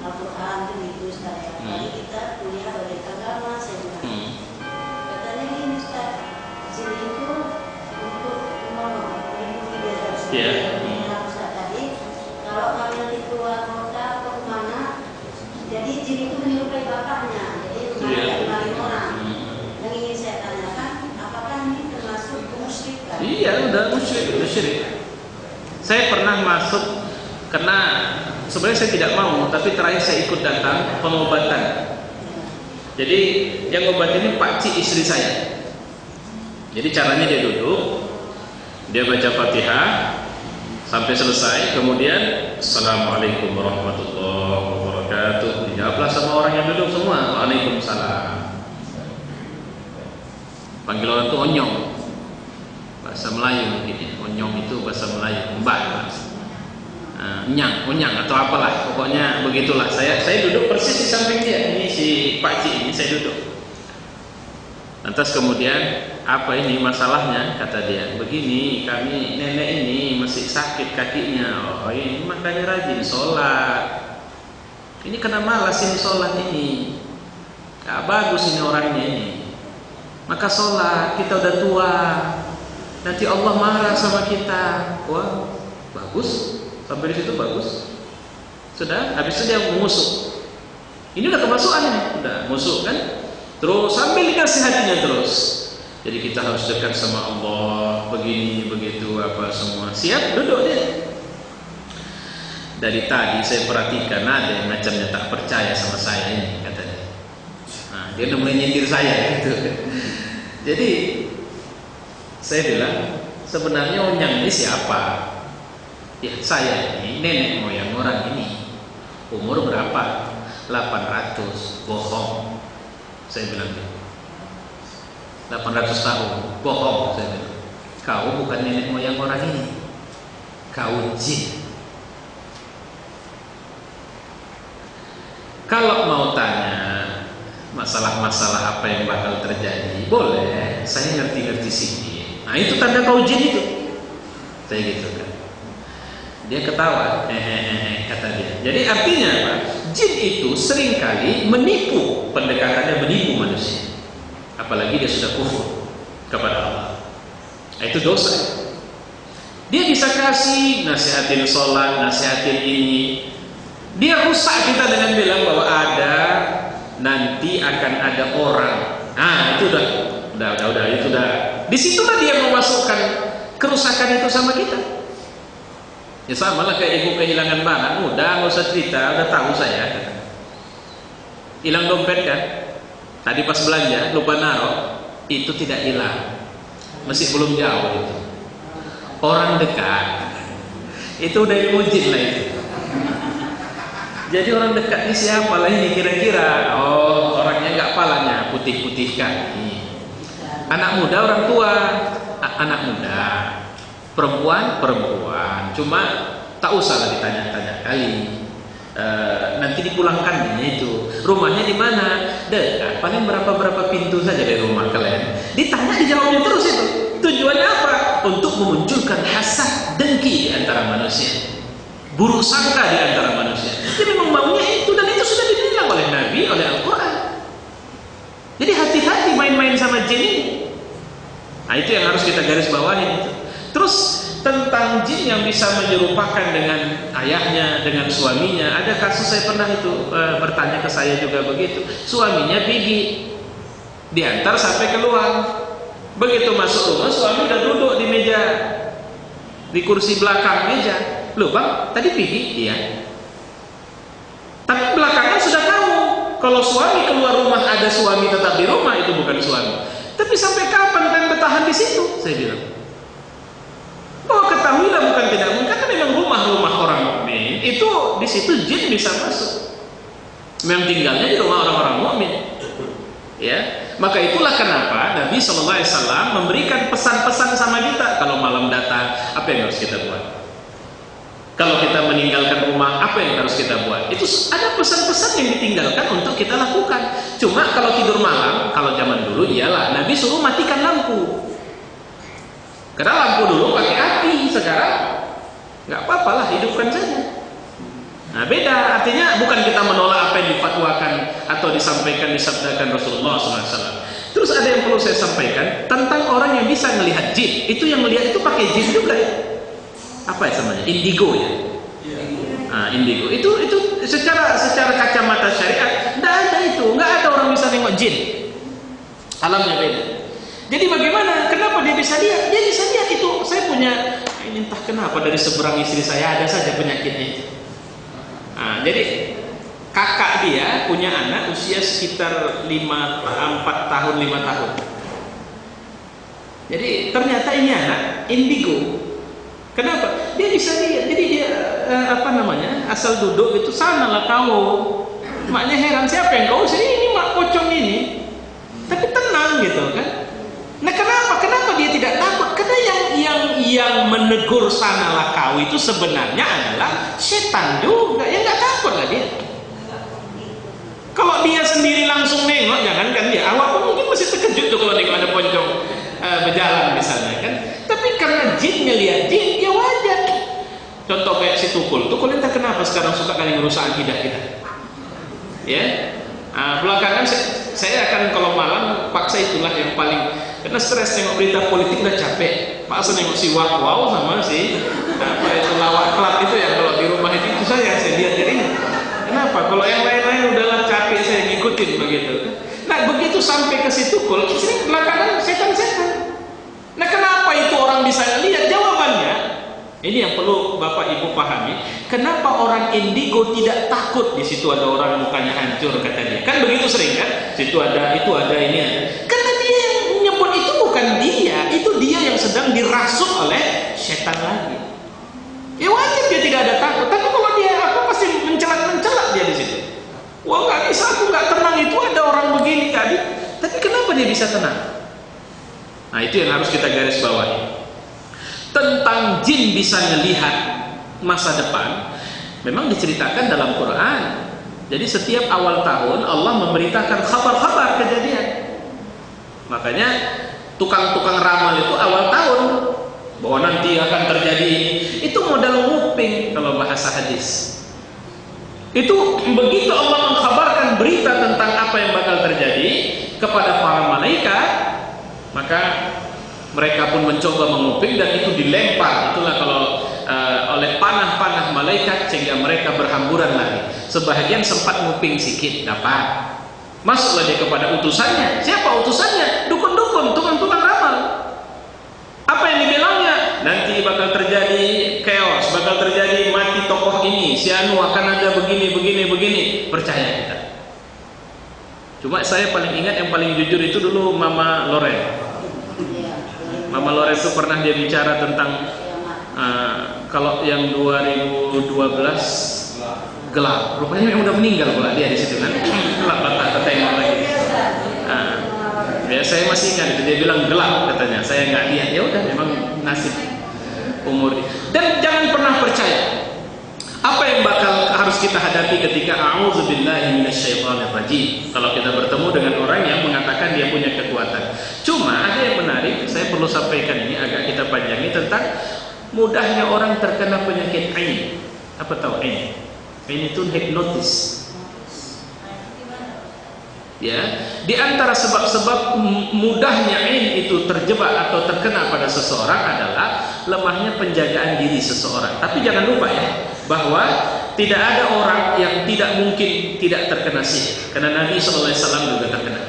Al-Quran begitu, Ustaz. Jadi kita kuliah belajar agama, saya bilang. Katanya ini, Ustaz, jin itu untuk melindungi dia dari sendiri. Ustaz tadi, kalau kalian nanti keluar kota atau kemana, jadi jin itu menyerupai bapaknya, jadi mengalir orang. Yang ingin saya tanyakan, apakah ini termasuk kemusyrikan? Iya, udah musyrik. Saya pernah masuk karena sebenarnya saya tidak mau, tapi terakhir saya ikut datang pengobatan. Jadi yang obat ini pakcik istri saya. Jadi caranya dia duduk, dia baca Fatihah sampai selesai, kemudian Assalamualaikum warahmatullahi wabarakatuh. Dijawablah sama orang yang duduk semua, Waalaikumsalam. Panggil orang itu onyong, bahasa Melayu mungkin ya. Onyong itu bahasa Melayu, mbak, onyang atau apalah, pokoknya begitulah. Saya duduk persis di samping dia. Ini si pakcik ini saya duduk. Lantas kemudian, apa ini masalahnya? Kata dia, begini, kami nenek ini masih sakit kakinya. Oh ini makanya rajin sholat. Ini kena malas ini sholat ini. Gak bagus ini orangnya ini. Maka sholat, kita udah tua, nanti Allah marah sama kita. Wah, bagus. Sampai di situ bagus. Sudah, habis itu dia mengusuk. Ini udah kemasukan ini, udah musuk kan? Terus sambil dinasihatinya terus. Jadi kita harus dekat sama Allah, begini, begitu, apa semua. Siap, duduk dia. Dari tadi saya perhatikan ada yang macamnya tak percaya sama saya ini, katanya. Nah, dia udah mulai nyindir saya gitu. Jadi saya bilang, sebenarnya onyang ini siapa? Ya saya ini nenek moyang orang ini. Umur berapa? 800. Bohong. Saya bilang gitu. 800 tahun. Bohong, saya bilang. Kau bukan nenek moyang orang ini. Kau jin. Kalau mau tanya masalah-masalah apa yang bakal terjadi, boleh. Saya ngerti-ngerti sini. Nah itu tanda kau jin itu. Saya gitu kan. Dia ketawa, kata dia. Jadi artinya apa? Jin itu seringkali menipu, pendekatannya menipu manusia. Apalagi dia sudah kufur kepada Allah. Nah, itu dosa. Dia bisa kasih nasihatin sholat, nasihatin ini. Dia rusak kita dengan bilang bahwa nanti akan ada orang. Nah itu udah itu udah. Disitulah dia memasukkan kerusakan itu sama kita. Ya sama lah kayak ibu kehilangan barang, udah nggak usah cerita, udah tahu saya. Hilang dompet kan? Tadi pas belanja lupa naruh, itu tidak hilang, masih belum jauh itu. Orang dekat, itu udah ilmu jin lah itu. Jadi orang dekat ini siapa lah ini kira-kira? Oh orangnya nggak palanya, putih-putih kaki. Anak muda orang tua, anak muda. Perempuan, cuma tak usah lah ditanya-tanya kali. Nanti dipulangkan itu. Rumahnya di mana? Dekat. Paling berapa pintu saja dari rumah kalian. Ditanya dijawabnya terus itu. Tujuannya apa? Untuk memunculkan hasad, dengki di antara manusia, buruk sangka di antara manusia. Dia memang maunya itu, dan itu sudah dibilang oleh Nabi, oleh Al-Quran. Jadi hati-hati main-main sama jin ini. Nah itu yang harus kita garis bawahi itu. Terus tentang jin yang bisa menyerupakan dengan ayahnya, dengan suaminya. Ada kasus saya pernah itu bertanya ke saya juga begitu. Suaminya pergi, diantar sampai keluar. Begitu masuk rumah, suami udah duduk di meja, di kursi belakang meja. Loh bang, tadi pergi? Iya. Tapi belakangan sudah tahu kalau suami keluar rumah, ada suami tetap di rumah, itu bukan suami. Tapi sampai kapan kalian bertahan di situ? Saya bilang. Oh ketahuilah bukan tidak mungkin, karena memang rumah-rumah orang mukmin itu di situ jin bisa masuk. Memang tinggalnya di rumah orang-orang mukmin. Ya, maka itulah kenapa Nabi SAW memberikan pesan-pesan sama kita. Kalau malam datang, apa yang harus kita buat? Kalau kita meninggalkan rumah, apa yang harus kita buat? Itu ada pesan-pesan yang ditinggalkan untuk kita lakukan. Cuma kalau tidur malam, kalau zaman dulu iyalah Nabi suruh matikan lampu. Karena lampu dulu pakai api, sekarang nggak apa-apa lah, hidupkan saja. Nah beda, artinya bukan kita menolak apa yang difatwakan atau disampaikan, disabdakan Rasulullah SAW. Terus ada yang perlu saya sampaikan tentang orang yang bisa melihat jin. Itu yang melihat itu pakai jin juga ya. Apa ya namanya? Indigo ya. Nah, indigo itu secara kacamata syariat nggak ada itu, nggak ada orang bisa nengok jin. Alamnya beda. Jadi bagaimana? Kenapa dia bisa lihat? Dia bisa lihat itu. Saya punya, ini entah kenapa dari seberang istri saya ada saja penyakitnya itu. Nah, jadi kakak dia punya anak usia sekitar 4 tahun 5 tahun. Jadi ternyata ini anak indigo. Kenapa? Dia bisa lihat. Jadi dia asal duduk itu, sanalah kau. Maknya heran, siapa yang kau sini? Ini mak pocong ini. Tapi tenang gitu kan. Nah kenapa dia tidak takut? Karena yang menegur sanalah kau itu sebenarnya adalah setan juga. Ya nggak takut lah dia. Kalau dia sendiri langsung nengok, jangankan dia, awak pun mungkin masih terkejut tuh kalau nengok ada pocong berjalan misalnya kan. Tapi karena jin ngelihat jin, ya wajar. Contoh kayak si Tukul entah kenapa sekarang suka kali ngerusak akidah kita. Ya, belakangan saya akan kalau malam paksa itulah yang paling, karena stres tengok berita politik udah capek. Paksa nengok si Wow sama si itu lawak klub itu yang kalau di rumah itu saya lihat jadi. Kenapa? Kalau yang lain-lain udahlah capek saya ngikutin begitu. Nah begitu sampai ke situ kul, ini belakangan setan-setan. Nah kenapa itu orang bisa lihat? Jawabannya, ini yang perlu Bapak Ibu pahami. Kenapa orang indigo tidak takut di situ ada orang mukanya hancur kata dia? Kan begitu sering kan? Situ ada, itu ada, ini ada. Karena dia yang nyebut itu bukan dia, itu dia yang sedang dirasuk oleh setan lagi. Ya wajar dia tidak ada takut. Tapi kalau dia pasti mencelak dia di situ. Wah nggak bisa, aku nggak tenang, itu ada orang begini tadi. Tapi kenapa dia bisa tenang? Nah itu yang harus kita garis bawahi. Tentang jin bisa melihat masa depan, memang diceritakan dalam Quran. Jadi setiap awal tahun Allah memberitakan kabar-kabar kejadian. Makanya tukang-tukang ramal itu awal tahun bahwa nanti akan terjadi ini. Itu modal nguping kalau bahasa hadis. Itu begitu Allah mengkabarkan berita tentang apa yang bakal terjadi kepada para malaikat, maka mereka pun mencoba menguping dan itu dilempar. Itulah kalau oleh panah-panah malaikat sehingga mereka berhamburan lagi. Sebahagian sempat nguping sikit, dapat. Masuklah dia kepada utusannya. Siapa utusannya? Dukun-dukun, tukang-tukang ramal. Apa yang dibilangnya? Nanti bakal terjadi chaos, bakal terjadi mati tokoh ini, si anu akan ada begini. Percaya kita. Cuma saya paling ingat yang paling jujur itu dulu Mama Loren. Mama Loren itu pernah dia bicara tentang kalau yang 2012 gelap. Rupanya memang udah meninggal pula dia di situ kan. Gelap tak tengok lagi. Ya saya masih ingat itu, dia bilang gelap katanya. Saya nggak lihat, ya udah memang nasib umur. Dan jangan pernah percaya apa yang bakal harus kita hadapi ketika a'udzubillahi minasyaitonirrajim. Kalau kita bertemu dengan orang yang mengatakan dia punya kekuatan. Cuma ada yang menarik, saya perlu sampaikan ini agak kita panjangi tentang mudahnya orang terkena penyakit ain. Apa tahu ain? Ain itu hipnotis. Ya, di antara sebab-sebab mudahnya ain itu terjebak atau terkena pada seseorang adalah lemahnya penjagaan diri seseorang. Tapi jangan lupa ya, bahwa tidak ada orang yang tidak mungkin tidak terkena sihir. Karena Nabi SAW juga terkena.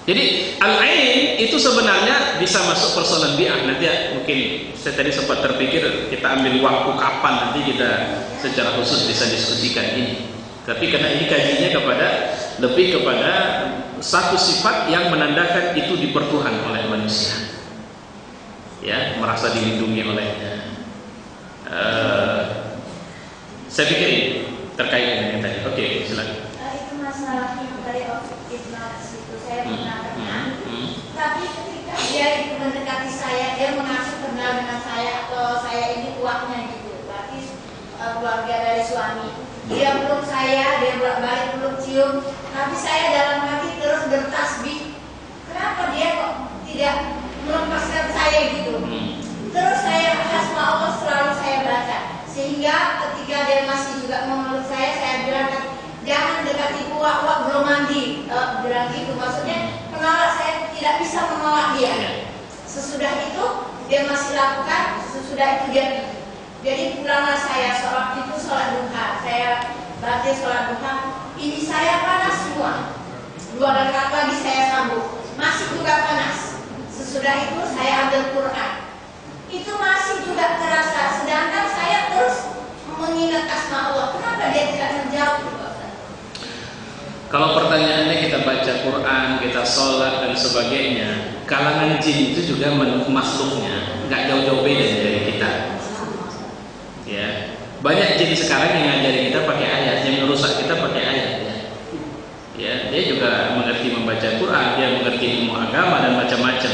Jadi al-ain itu sebenarnya bisa masuk persoalan bi'ah. Nanti ya, mungkin saya tadi sempat terpikir kita ambil waktu kapan nanti kita secara khusus bisa diskusikan ini. Tapi karena ini kajinya lebih kepada satu sifat yang menandakan itu dipertuhan oleh manusia, ya, merasa dilindungi olehnya. Saya pikir ini terkait dengan yang tadi. Oke, silakan. Itu masalah yang dari hipnotis itu saya pernah kenal. Tapi ketika dia itu mendekati saya, dia mengaku kenal dengan saya atau saya ini kuatnya gitu. Berarti keluarga dari suami. Dia peluk saya, dia bolak-balik peluk cium, tapi saya dalam hati terus bertasbih. Kenapa dia kok tidak melepaskan saya gitu? Terus saya hasma Allah selalu saya baca, sehingga ketika dia masih juga memeluk saya bilang jangan dekati wak belum mandi. Bilang gitu, maksudnya menolak, saya tidak bisa menolak dia. Sesudah itu dia masih lakukan, sesudah itu dia pergi. Jadi pulanglah saya, sholat itu sholat duha. Saya baca sholat duha, ini saya panas semua. 2 rakaat lagi saya sambung, masih juga panas. Sesudah itu saya ambil Quran, itu masih juga terasa. Sedangkan saya terus mengingat dengan asma Allah. Kenapa dia tidak menjawab? Kalau pertanyaannya kita baca Quran, kita sholat dan sebagainya, kalangan jin itu juga makhluknya nggak jauh-jauh beda dari kita. Ya, banyak jin sekarang yang ngajari kita pakai ayat, yang merusak kita pakai ayat. Ya, dia juga mengerti membaca Quran, dia mengerti ilmu agama dan macam-macam.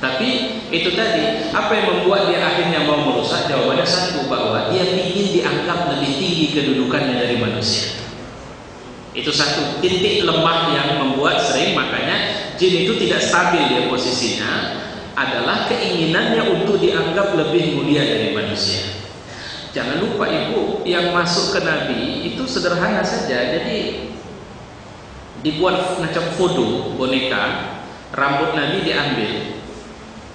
Tapi itu tadi, apa yang membuat dia akhirnya mau merusak? Jawabannya satu, bahwa dia ingin dianggap lebih tinggi kedudukannya dari manusia. Itu satu titik lemah yang membuat sering, makanya jin itu tidak stabil dia posisinya, adalah keinginannya untuk dianggap lebih mulia dari manusia. Jangan lupa ibu, yang masuk ke Nabi itu sederhana saja. Jadi dibuat macam foto boneka, rambut Nabi diambil,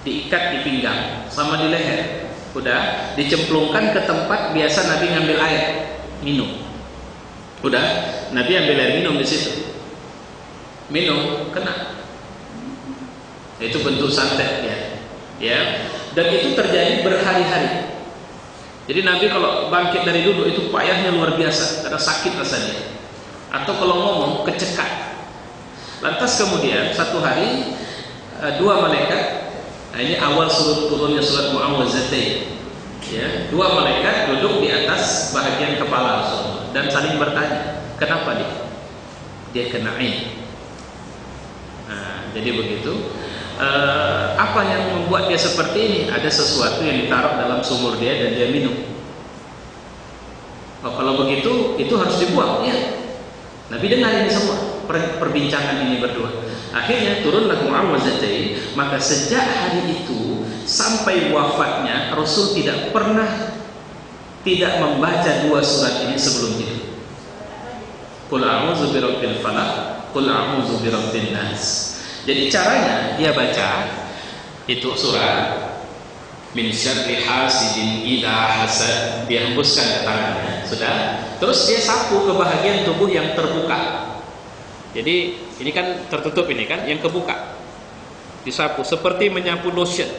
diikat di pinggang sama di leher, udah dicemplungkan ke tempat biasa Nabi ngambil air minum. Udah, Nabi ambil air minum di situ, minum, kena. Itu bentuk santet ya. Dan itu terjadi berhari-hari. Jadi Nabi kalau bangkit dari dulu itu payahnya luar biasa, karena sakit rasanya. Atau kalau ngomong kecekat. Lantas kemudian satu hari dua malaikat, nah ini awal turunnya surat Mu'awwidzatain. Ya, dua malaikat duduk di atas bahagian kepala Rasulullah dan saling bertanya, kenapa dia kena ain? Nah, jadi begitu. Apa yang membuat dia seperti ini? Ada sesuatu yang ditaruh dalam sumur dia dan dia minum. Oh, kalau begitu itu harus dibuang, ya. Nabi dengar ini semua perbincangan ini berdua. Akhirnya turunlah Mu'awwidzatain. Maka sejak hari itu sampai wafatnya Rasul tidak pernah tidak membaca dua surat ini sebelum tidur. Qul a'udzu birabbil falaq, qul a'udzu birabbin nas. Jadi caranya dia baca itu surat min syarri hasidin idza hasad, dia hembuskan ke tangannya, sudah. Terus dia sapu ke bahagian tubuh yang terbuka. Jadi ini kan tertutup, ini kan yang kebuka, disapu seperti menyapu lotion.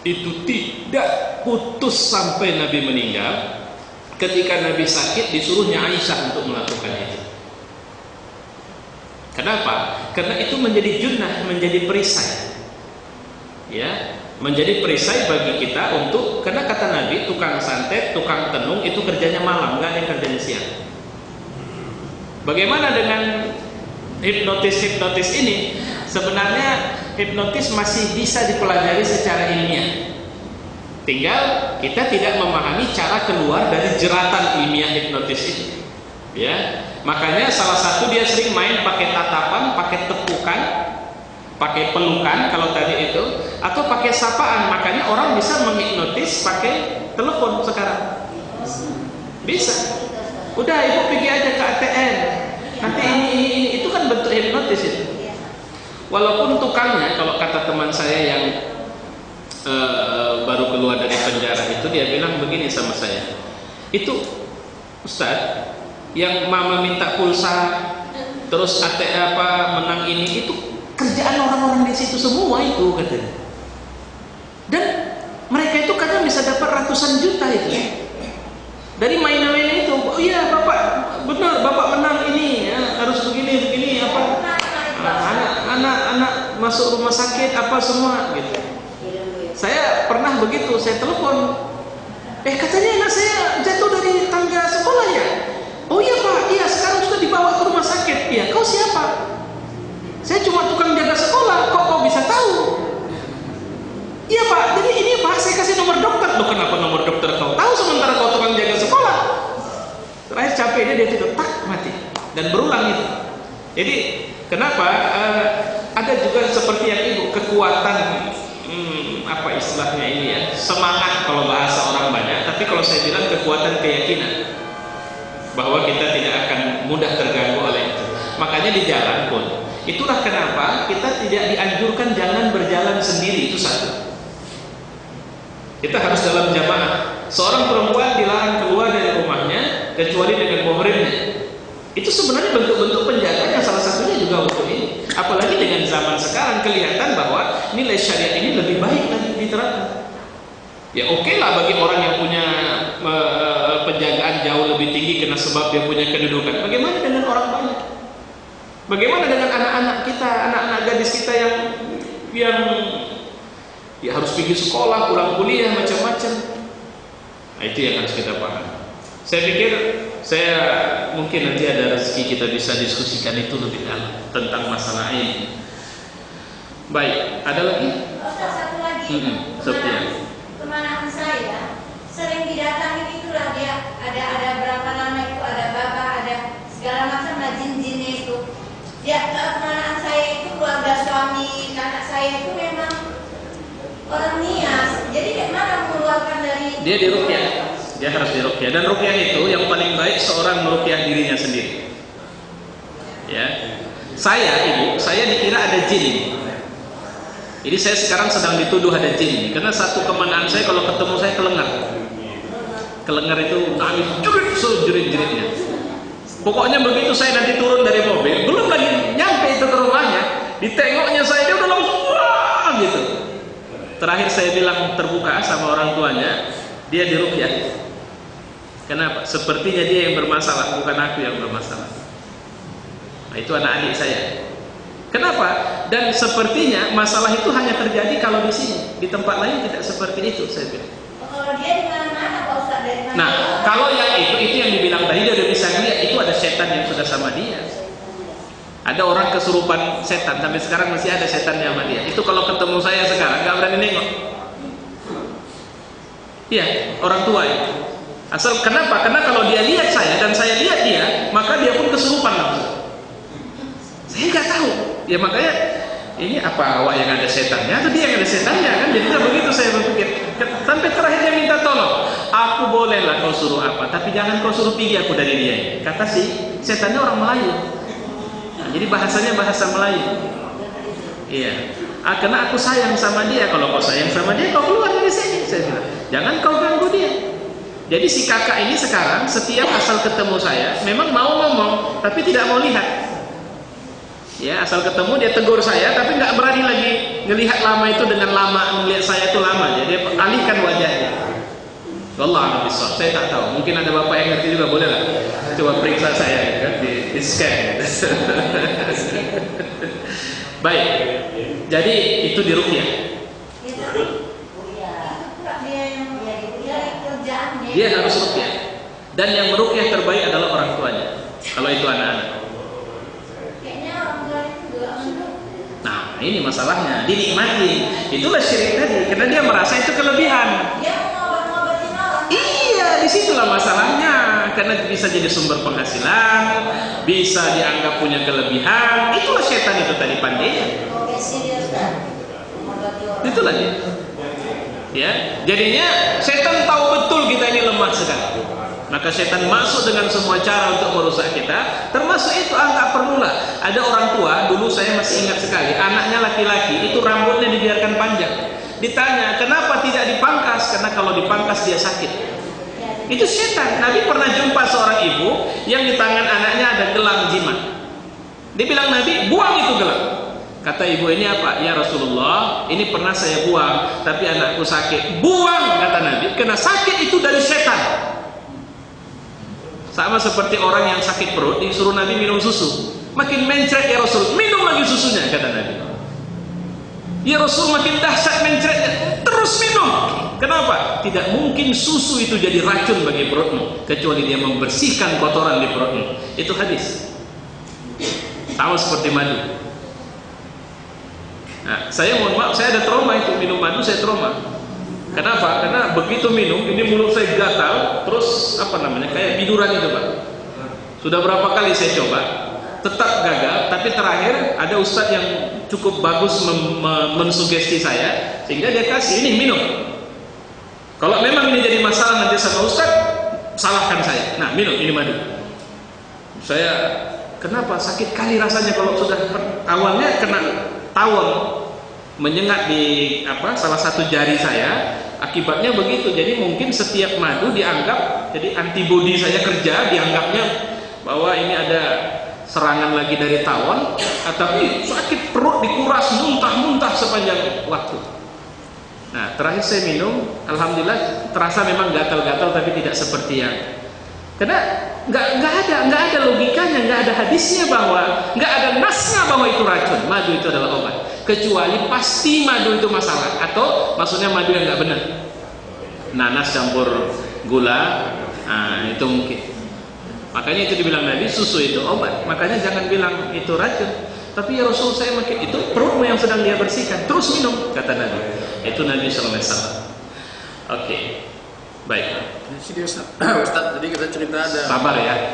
Itu tidak putus sampai Nabi meninggal. Ketika Nabi sakit disuruhnya Aisyah untuk melakukan itu. Kenapa? Karena itu menjadi junnah, menjadi perisai. Ya, menjadi perisai bagi kita untuk, karena kata Nabi, tukang santet, tukang tenung itu kerjanya malam, nggak ada yang kerjanya siang. Bagaimana dengan hipnotis ini? Sebenarnya hipnotis masih bisa dipelajari secara ilmiah. Tinggal kita tidak memahami cara keluar dari jeratan ilmiah hipnotis ini. Ya, makanya salah satu dia sering main pakai tatapan, pakai tepukan, pakai pelukan kalau tadi itu, atau pakai sapaan. Makanya orang bisa menghipnotis pakai telepon sekarang. Bisa. Udah, ibu pergi aja ke ATM. Nanti ini itu kan bentuk hipnotis itu. Walaupun tukangnya, kalau kata teman saya yang baru keluar dari penjara itu, dia bilang begini sama saya, itu Ustaz, yang mama minta pulsa terus menang ini, itu kerjaan orang-orang di situ semua itu, katanya. Dan mereka itu kadang bisa dapat ratusan juta itu dari mainan-mainan itu. Oh iya bapak, benar bapak menang ini ya, harus begini apa, anak masuk rumah sakit apa semua gitu. Saya pernah begitu, saya telepon, katanya anak saya jatuh dari tangga sekolah ya. Oh iya pak, iya sekarang sudah dibawa ke rumah sakit. Iya, kau siapa? Saya cuma tukang jaga sekolah, kok kau bisa tahu? Iya pak, jadi ini pak saya kasih nomor dokter. Loh, kenapa nomor dokter kau tahu sementara kau tukang jaga sekolah? Terakhir capek dia tutup, tak, mati. Dan berulang itu. Jadi kenapa ada juga seperti yang ibu, kekuatan apa istilahnya ini ya, semangat kalau bahasa orang banyak, tapi kalau saya bilang kekuatan keyakinan bahwa kita tidak akan mudah terganggu oleh itu. Makanya di jalan pun, itulah kenapa kita tidak dianjurkan jangan berjalan sendiri, itu satu. Kita harus dalam jamaah. Seorang perempuan dilarang keluar dari rumahnya kecuali dengan muhrimnya. Itu sebenarnya bentuk-bentuk penjagaan yang salah satunya juga untuk ini. Apalagi dengan zaman sekarang kelihatan bahwa nilai syariat ini lebih baik lagi diterapkan. Ya oke lah bagi orang yang punya penjagaan darjah jauh lebih tinggi karena sebab dia punya kedudukan. Bagaimana dengan orang banyak? Bagaimana dengan anak-anak kita, anak-anak gadis kita yang ya harus pergi sekolah, pulang kuliah, macam-macam. Nah, itu yang harus kita paham. Saya pikir mungkin nanti ada rezeki kita bisa diskusikan itu lebih dalam tentang masalah ini. Baik, ada lagi? Ustaz, satu lagi. Kemana saya sering didatangi itulah dia ada berapa nama itu, ada bapak, ada segala macam lah jin-jinnya itu. Dia kemanaan saya itu keluarga suami kakak saya itu memang orang Nias. Jadi bagaimana mengeluarkan dari dia diruqyah? Dia harus diruqyah, dan ruqyah itu yang paling baik seorang meruqyah dirinya sendiri. Ya, saya dikira ada jin ini. Jadi saya sekarang sedang dituduh ada jin ini, karena satu kemanaan saya kalau ketemu saya kelengar itu nangis jerit-jeritnya. Pokoknya begitu saya nanti turun dari mobil, belum lagi nyampe itu ke rumahnya, ditengoknya saya dia udah langsung wah gitu. Terakhir saya bilang terbuka sama orang tuanya, dia diruqyah. Kenapa? Sepertinya dia yang bermasalah, bukan aku yang bermasalah. Nah, itu anak adik saya. Kenapa? Dan sepertinya masalah itu hanya terjadi kalau di sini, di tempat lain tidak seperti itu, saya bilang. Kalau dia di mana-mana Pak Ustaz, dari mana? Nah, kalau yang itu yang dibilang tadi dia udah bisa lihat, itu ada setan yang sudah sama dia. Ada orang kesurupan setan, sampai sekarang masih ada setannya sama dia. Itu kalau ketemu saya sekarang nggak berani nengok. Iya, orang tua itu. Asal kenapa? Karena kalau dia lihat saya dan saya lihat dia, maka dia pun kesurupan langsung. Saya nggak tahu. Ya makanya ini apa awak yang ada setannya atau dia yang ada setannya kan? Jadi begitu saya berpikir. Sampai terakhir dia minta tolong. Aku bolehlah kau suruh apa, tapi jangan kau suruh pergi aku dari dia. Kata si setannya orang Melayu. Nah, jadi bahasanya bahasa Melayu. Iya. Karena aku sayang sama dia. Kalau kau sayang sama dia, kau keluar dari sini. Saya bilang, jangan kau ganggu dia. Jadi si kakak ini sekarang setiap asal ketemu saya, memang mau ngomong, tapi tidak mau lihat. Ya, asal ketemu dia tegur saya, tapi nggak berani lagi ngelihat lama itu dengan lama melihat saya itu lama. Jadi dia alihkan wajahnya. Wallah a'lam. Saya tak tahu. Mungkin ada bapak yang ngerti juga, boleh lah. Coba periksa saya kan di scan. Baik. Jadi itu diruqyah. Dia harus ruqyah. Dan yang meruqyah terbaik adalah orang tuanya. Kalau itu anak-anak. Nah, ini masalahnya, dinikmati. Itulah syirik tadi, karena dia merasa itu kelebihan. Dia mau ngobatin orang. Iya, disitulah masalahnya. Karena bisa jadi sumber penghasilan, bisa dianggap punya kelebihan. Itulah setan itu tadi pandai. Itulah dia. Ya, jadinya setan tahu betul kita ini lemah sekali. Maka setan masuk dengan semua cara untuk merusak kita. Termasuk itu tak perlulah. Ada orang tua, dulu saya masih ingat sekali, anaknya laki-laki itu rambutnya dibiarkan panjang. Ditanya, kenapa tidak dipangkas? Karena kalau dipangkas dia sakit. Itu setan. Nabi pernah jumpa seorang ibu yang di tangan anaknya ada gelang jimat. Dia bilang, Nabi, buang itu gelang. Kata ibu, ini apa? Ya Rasulullah, ini pernah saya buang, tapi anakku sakit. Buang, kata Nabi, karena sakit itu dari setan. Sama seperti orang yang sakit perut disuruh Nabi minum susu, makin mencret ya Rasul, minum lagi susunya, kata Nabi. Ya Rasul, makin dahsyat mencretnya, terus minum. Kenapa? Tidak mungkin susu itu jadi racun bagi perutmu kecuali dia membersihkan kotoran di perutmu. Itu hadis. Sama seperti madu. Nah, saya mohon maaf, saya ada trauma itu, minum madu saya trauma. Kenapa? Karena begitu minum, ini mulut saya gatal, terus kayak biduran itu Pak. Sudah berapa kali saya coba, tetap gagal. Tapi terakhir ada ustadz yang cukup bagus mensugesti saya, sehingga dia kasih, ini minum. Kalau memang ini jadi masalah nanti sama ustadz, salahkan saya. Nah, minum, ini madu. Saya, kenapa? Sakit kali rasanya kalau sudah awalnya kena tawon. Menyengat di salah satu jari saya, akibatnya begitu. Jadi mungkin setiap madu dianggap, jadi antibodi saya kerja, dianggapnya bahwa ini ada serangan lagi dari tawon, atau sakit perut dikuras muntah-muntah sepanjang waktu. Nah, terakhir saya minum, alhamdulillah terasa memang gatal-gatal, tapi tidak seperti yang Karena nggak ada logikanya, nggak ada hadisnya bahwa, nggak ada nasnya bahwa itu racun, madu itu adalah obat. Kecuali pasti madu itu masalah, atau maksudnya madu yang nggak benar. Nanas campur gula, itu mungkin. Makanya itu dibilang Nabi, susu itu obat. Makanya jangan bilang itu racun. Tapi ya Rasul, saya makan itu perutmu yang sedang dia bersihkan, terus minum, kata Nabi. Itu Nabi SAW. Oke. Baik. Sini Ustaz, tadi kita cerita ada sabar ya.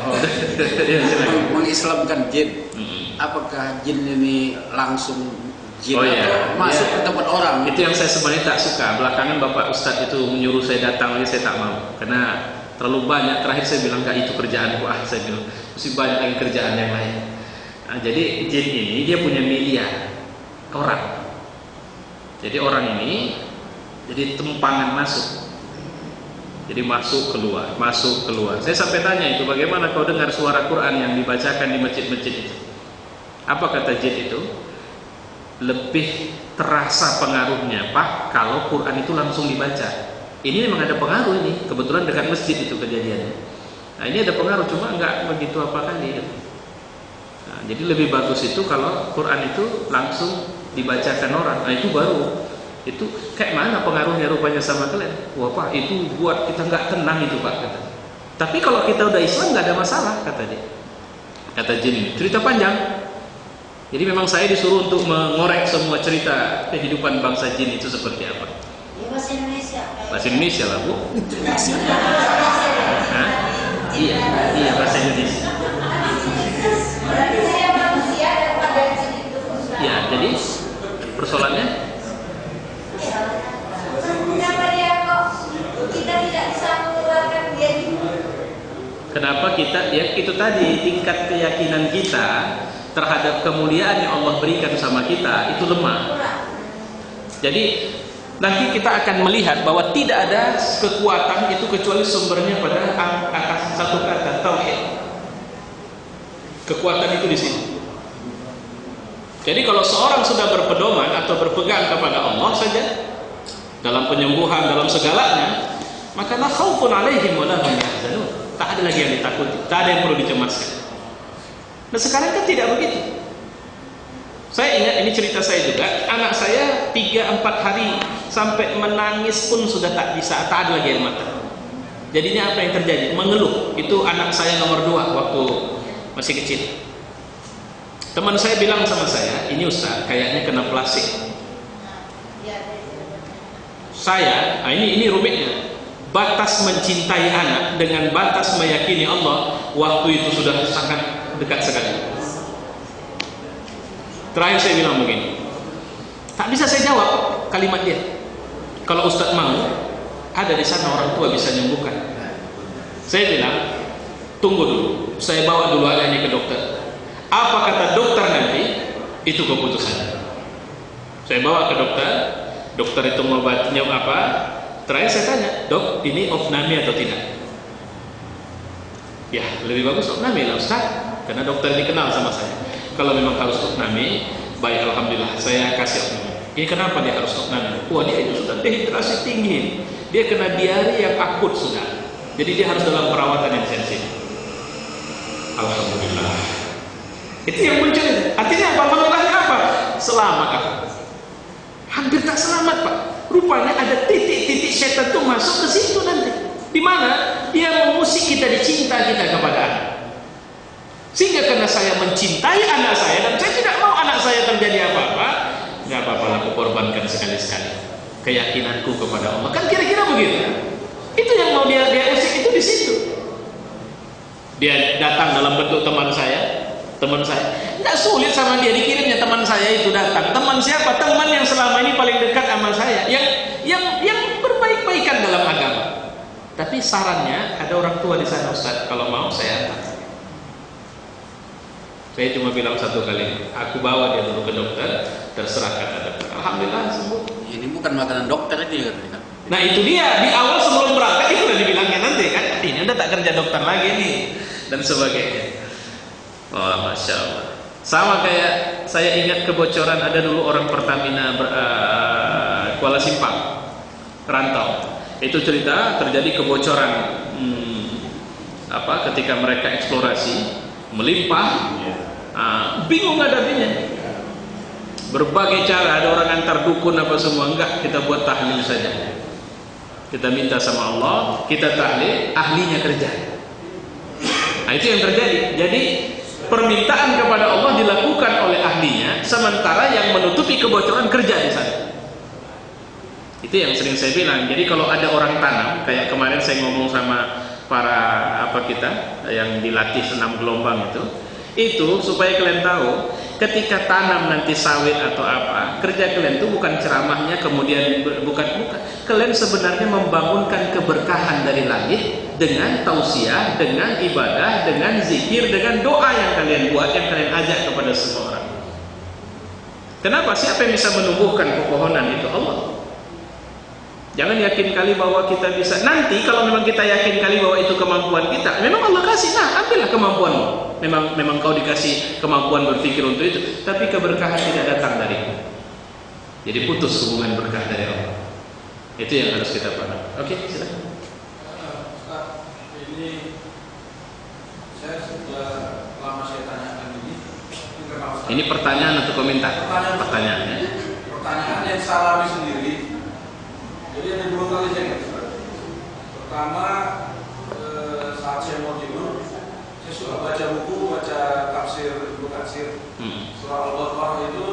Mengislamkan jin. Apakah jin ini langsung jin atau masuk ke tempat orang? Itu yang saya sebenarnya tak suka. Belakangan Bapak Ustadz itu menyuruh saya datang lagi, saya tak mau. Karena terlalu banyak. Terakhir saya bilang enggak, itu kerjaanku. Saya bilang mesti banyak lagi kerjaan yang lain. Nah, jadi jin ini dia punya miliar orang. Jadi orang ini jadi tempangan masuk. Jadi masuk keluar. Saya sampai tanya itu, bagaimana kau dengar suara Quran yang dibacakan di masjid-masjid itu? Apa kata jin itu? Lebih terasa pengaruhnya, Pak, kalau Quran itu langsung dibaca. Ini memang ada pengaruh ini. Kebetulan dekat masjid itu kejadiannya. Nah, ini ada pengaruh, cuma enggak begitu apa kali. Nah, jadi lebih bagus itu kalau Quran itu langsung dibacakan orang. Nah, itu baru. Itu kayak mana pengaruhnya rupanya sama kalian? Wah Pak, itu buat kita nggak tenang itu Pak, kata. Tapi kalau kita udah Islam nggak ada masalah, kata dia. Kata jin ini, cerita panjang. Jadi memang saya disuruh untuk mengorek semua cerita kehidupan bangsa jin itu seperti apa. Ya, bahasa Indonesia. Bahasa Indonesia lah Bu. Hah? Iya bahasa Indonesia. Ya, jadi persoalannya. Kenapa kita, ya itu tadi, tingkat keyakinan kita terhadap kemuliaan yang Allah berikan sama kita itu lemah. Jadi nanti kita akan melihat bahwa tidak ada kekuatan itu kecuali sumbernya pada atas satu kata, tauhid. Kekuatan itu di sini. Jadi kalau seorang sudah berpedoman atau berpegang kepada Allah saja dalam penyembuhan, dalam segalanya, maka la khaufun 'alaihim wa la hum yahzanun. Tak ada lagi yang ditakuti, tak ada yang perlu dicemaskan. Nah sekarang kan tidak begitu. Saya ingat, ini cerita saya juga, anak saya 3-4 hari sampai menangis pun sudah tak bisa, tak ada lagi air mata. Jadinya apa yang terjadi? Mengeluh. Itu anak saya nomor 2 waktu masih kecil. Teman saya bilang sama saya, ini Ustaz, kayaknya kena plastik. Saya, ini rumitnya. Batas mencintai anak dengan batas meyakini Allah waktu itu sudah sangat dekat sekali. Terakhir saya bilang begini, tak bisa saya jawab kalimat dia. Kalau Ustadz mau, ada di sana orang tua bisa menyembuhkan. Saya bilang, tunggu dulu, saya bawa dulu anaknya ke dokter. Apa kata dokter nanti, itu keputusan. Saya bawa ke dokter, dokter itu ngobatnya apa? Terakhir saya tanya, dok, ini opname atau tidak? Ya, lebih bagus opname lah Ustaz, karena dokter ini kenal sama saya. Kalau memang harus opname, baik, alhamdulillah, saya kasih opname. Ini kenapa dia harus opname? Wah, dia itu sudah dehidrasi tinggi. Dia kena diare yang akut sudah. Jadi dia harus dalam perawatan yang intensif. Alhamdulillah. Itu yang muncul. Artinya apa? Menolaknya apa? Selamat aku. Hampir tak selamat Pak. Rupanya ada titik-titik setan itu masuk ke situ nanti. Di mana dia mengusik kita, dicinta kita kepada anak. Sehingga karena saya mencintai anak saya dan saya tidak mau anak saya terjadi apa-apa, nggak apa-apa, aku korbankan sekali-sekali keyakinanku kepada Allah. Kan kira-kira begitu. Itu yang mau dia usik itu di situ. Dia datang dalam bentuk teman saya. Teman saya, tidak sulit sama dia, dikirimnya teman saya itu datang. Teman siapa? Teman yang selama ini paling dekat sama saya, yang berbaik-baikan dalam agama. Tapi sarannya ada orang tua di sana Ustaz, kalau mau saya antar. Saya cuma bilang satu kali, aku bawa dia dulu ke dokter, terserah kata dokter. Alhamdulillah sembuh. Ini bukan makanan dokter itu kan. Nah itu dia, di awal sebelum berangkat itu udah dibilangnya nanti kan, ini udah tak kerja dokter lagi nih dan sebagainya. Oh, Masya Allah. Sama kayak saya ingat kebocoran ada dulu orang Pertamina Kuala Simpang, rantau. Itu cerita terjadi kebocoran ketika mereka eksplorasi melimpah, bingung ngadapinya. Berbagai cara, ada orang antar dukun apa semua, enggak, kita buat tahlil saja. Kita minta sama Allah, kita tahlil, ahlinya kerja. Nah, itu yang terjadi. Jadi permintaan kepada Allah dilakukan oleh ahlinya, sementara yang menutupi kebocoran kerja di sana. Itu yang sering saya bilang. Jadi kalau ada orang tanam, kayak kemarin saya ngomong sama para kita yang dilatih senam gelombang itu supaya kalian tahu, ketika tanam nanti sawit atau apa, kerja kalian itu bukan ceramahnya, kemudian bukan, kalian sebenarnya membangunkan keberkahan dari langit dengan tausiah, dengan ibadah, dengan zikir, dengan doa yang kalian buat, yang kalian ajak kepada semua orang. Kenapa? Siapa yang bisa menumbuhkan pepohonan? Itu Allah. Jangan yakin kali bahwa kita bisa. Nanti kalau memang kita yakin kali bahwa itu kemampuan kita, memang Allah kasih, nah ambillah kemampuanmu. Memang kau dikasih kemampuan berpikir untuk itu, tapi keberkahan tidak datang darimu. Jadi putus hubungan berkah dari Allah. Itu yang harus kita paham. Oke, silakan. Ini saya sudah lama saya tanyakan ini pertanyaan atau komentar? Pertanyaannya. Pertanyaan yang saya alami sendiri. Jadi ada dua kali saya ingat. Pertama, saat saya mau tidur, saya suka baca buku, baca tafsir Ibnu Katsir. Surah Al-Baqarah itu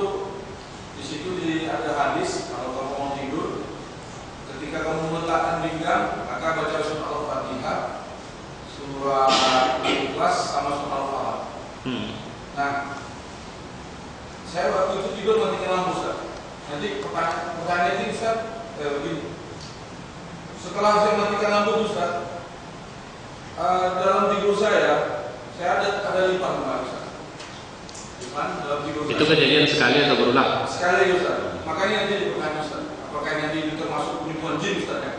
di situ ada hadis, kalau kamu mau tidur, ketika kamu meletakkan pinggang, maka baca surah Al-Fatihah, surah Al-Ikhlas sama surah Al-Falaq. Nah, saya waktu itu tidur matikan lampu, Ustaz. Nanti pertanyaan ini, Ustaz, begini. Setelah saya matikan lampu, Ustaz, dalam tidur saya ada lipan, Ustaz. Lipan dalam tidur itu saya. Kejadian sekali atau berulang? Sekali, Ustaz. Makanya nanti dipertanyaan, Ustaz, apakah nanti itu termasuk penipuan jin, Ustaz ya?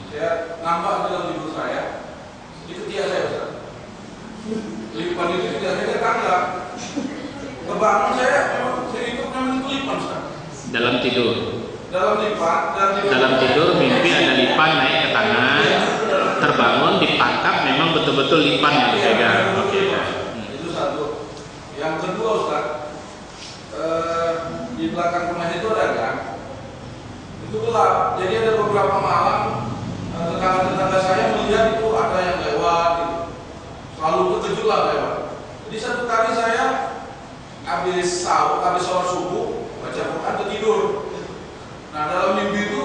Saya nampak dalam tidur saya, itu dia saya, Ustaz. Lipan itu tidak saya tangga. Kebangun saya itu memang itu lipan, Ustaz. Dalam tidur. Dalam tidur mimpi ada lipan naik ke tangan, terbangun ditangkap, memang betul-betul lipan yang dipegang. Oke. Itu satu. Yang kedua, Ustaz, di belakang rumah itu ada gang. Itu gelap. Jadi ada beberapa malam tetangga-tetangga saya melihat itu ada yang lewat. Gitu. Selalu terkejut lah lewat. Jadi satu kali saya habis sholat subuh, baca Quran, tidur. Nah, dalam mimpi itu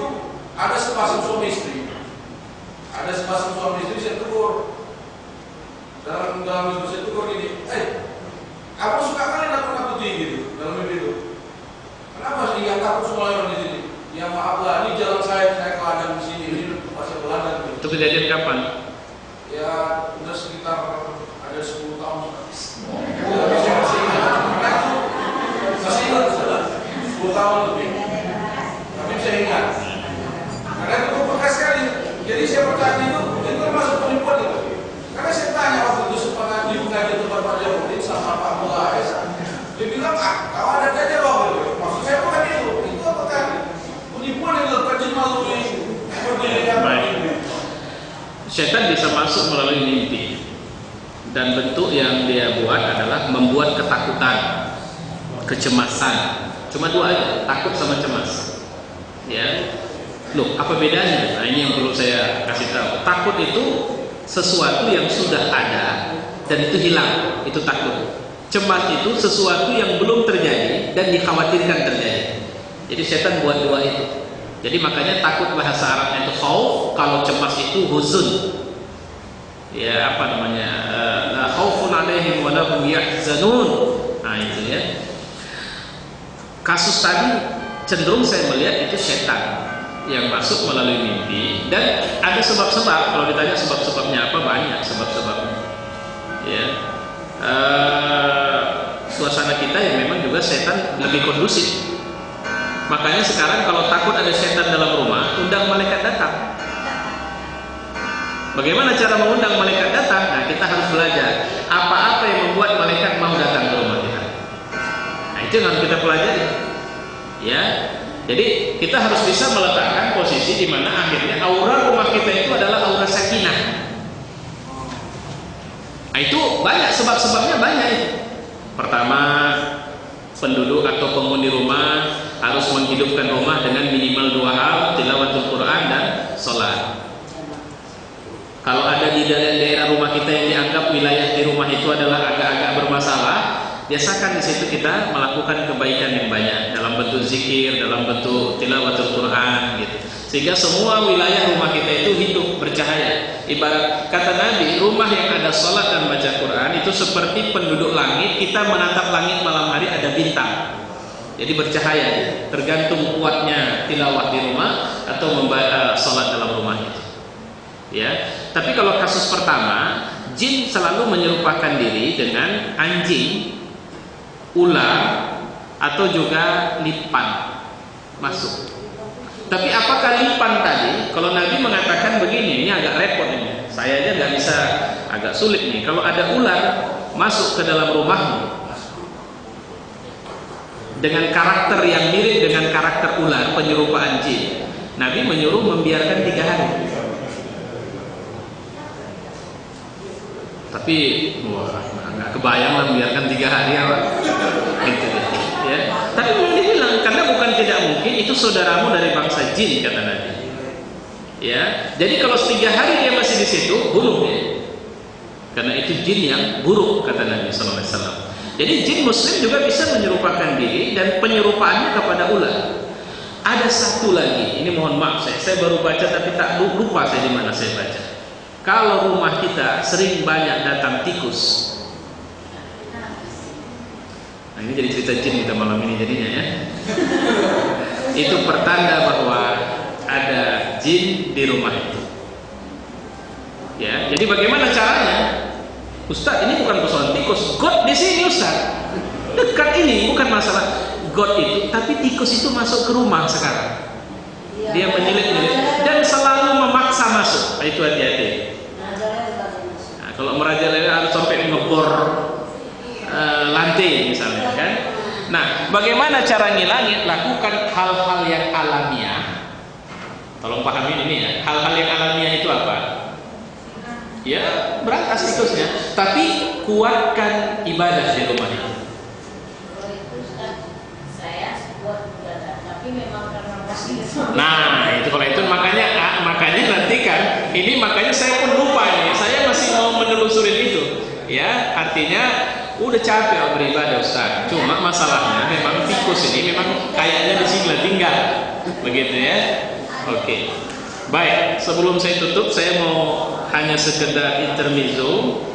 ada sepasang suami istri. Saya tegur. Dalam mimpi saya tegur gini, kamu suka kali nakut-nakuti gitu dalam mimpi itu. Kenapa sih yang takut semua orang di sini? Ya maaf lah, ini jalan saya ke ladang di sini, ini pasir ladang. Itu kejadian kapan? Ya udah sekitar ada 10 tahun. Tapi saya masih ingat, masih ingat 10 tahun lebih. Saya ingat, karena itu bekas sekali. Jadi saya bertanya itu termasuk penipuan itu. Karena saya tanya waktu itu sempat di pengajian tempat Pak Jabudin sama Pak Mulais, dia bilang, kalau ada aja loh. Maksud saya bukan itu apakah penipuan yang dilakukan jin melalui Setan bisa masuk melalui mimpi, dan bentuk yang dia buat adalah membuat ketakutan, kecemasan. Cuma dua aja, takut sama cemas. Ya, loh, apa bedanya? Nah, ini yang perlu saya kasih tahu. Takut itu sesuatu yang sudah ada dan itu hilang, itu takut. Cemas itu sesuatu yang belum terjadi dan dikhawatirkan terjadi. Jadi setan buat dua itu. Jadi makanya takut bahasa Arabnya itu khauf, kalau cemas itu huzun. Ya, apa namanya? La khaufun 'alaihim wa lahum yahzanun. Nah, itu ya. Kasus tadi cenderung saya melihat itu setan yang masuk melalui mimpi, dan ada sebab-sebab. Kalau ditanya sebab-sebabnya apa, banyak sebab-sebabnya. Ya, suasana kita yang memang juga setan lebih kondusif. Makanya sekarang kalau takut ada setan dalam rumah, undang malaikat datang. Bagaimana cara mengundang malaikat datang? Nah, kita harus belajar apa-apa yang membuat malaikat mau datang ke rumah kita. Nah, itu yang harus kita pelajari. Ya, jadi kita harus bisa meletakkan posisi di mana akhirnya aura rumah kita itu adalah aura sakinah. Nah, itu banyak sebab-sebabnya banyak itu. Pertama, penduduk atau penghuni rumah harus menghidupkan rumah dengan minimal 2 hal, tilawatul Quran dan sholat. Kalau ada di daerah rumah kita yang dianggap wilayah di rumah itu adalah agak-agak bermasalah, biasakan di situ kita melakukan kebaikan yang banyak dalam bentuk zikir, dalam bentuk tilawatul Quran gitu. Sehingga semua wilayah rumah kita itu hidup bercahaya. Ibarat kata Nabi, rumah yang ada sholat dan baca Quran itu seperti penduduk langit. Kita menatap langit malam hari ada bintang. Jadi bercahaya, tergantung kuatnya tilawah di rumah atau membaca sholat dalam rumah itu. Ya, tapi kalau kasus pertama, jin selalu menyerupakan diri dengan anjing, ular, atau juga lipan masuk. Tapi apakah lipan tadi? Kalau Nabi mengatakan begini, ini agak repot ini. Saya aja nggak bisa, agak sulit nih. Kalau ada ular masuk ke dalam rumahmu dengan karakter yang mirip dengan karakter ular, penyerupaan jin, Nabi menyuruh membiarkan 3 hari. Tapi nggak kebayang lah membiarkan 3 hari apa gitu ya. Tapi memang dibilang karena bukan tidak mungkin itu saudaramu dari bangsa jin kata Nabi. Ya, jadi kalau 3 hari dia masih di situ, bunuh dia. Karena itu jin yang buruk kata Nabi SAW. Jadi jin muslim juga bisa menyerupakan diri dan penyerupaannya kepada ular. Ada satu lagi, ini mohon maaf saya baru baca tapi tak lupa saya di mana saya baca. Kalau rumah kita sering banyak datang tikus. Nah, ini jadi cerita jin kita malam ini jadinya ya. Itu pertanda bahwa ada jin di rumah itu. Ya, jadi bagaimana caranya? Ustaz, ini bukan persoalan tikus, God di sini Ustaz. Dekat ini bukan masalah God itu, tapi tikus itu masuk ke rumah sekarang. Dia menyelit-nyelit dan selalu memaksa masuk. Nah, itu hati-hati. Nah, kalau merajalela harus sampai ngebor lantai misalnya kan. Nah, bagaimana cara ngilangin? Lakukan hal-hal yang alamiah. Tolong pahamin ini ya. Hal-hal yang alamiah itu apa? Ya, berantas tikusnya, tapi kuatkan ibadah di rumah itu. Nah, itu kalau itu makanya nanti kan ini makanya saya pun lupa ini. Saya masih mau menelusurin itu. Ya, artinya udah capek beribadah Ustaz. Cuma masalahnya memang tikus ini memang kayaknya di sini tinggal. Begitu ya. Oke. Baik, sebelum saya tutup saya mau hanya sekedar intermezzo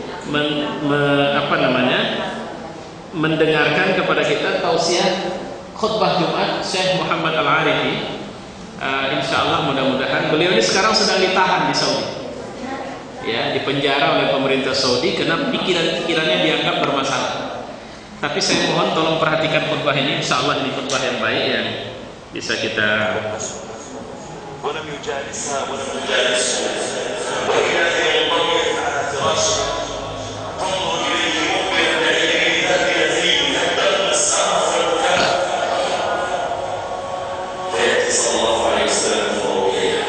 mendengarkan kepada kita tausiah khutbah Jumat Syekh Muhammad Al-Arifi. Insyaallah mudah-mudahan beliau ini sekarang sedang ditahan di Saudi. Ya, dipenjara oleh pemerintah Saudi karena pikiran-pikirannya dianggap bermasalah. Tapi saya mohon tolong perhatikan khutbah ini, insyaallah ini khutbah yang baik yang bisa kita ولم يجالسها ولم يجالسه وكان ينطوي على فراشه انظر اليه مؤمنا اليه ذات يزيد بل السماء والكهف فياتي صلى الله عليه وسلم فوقيها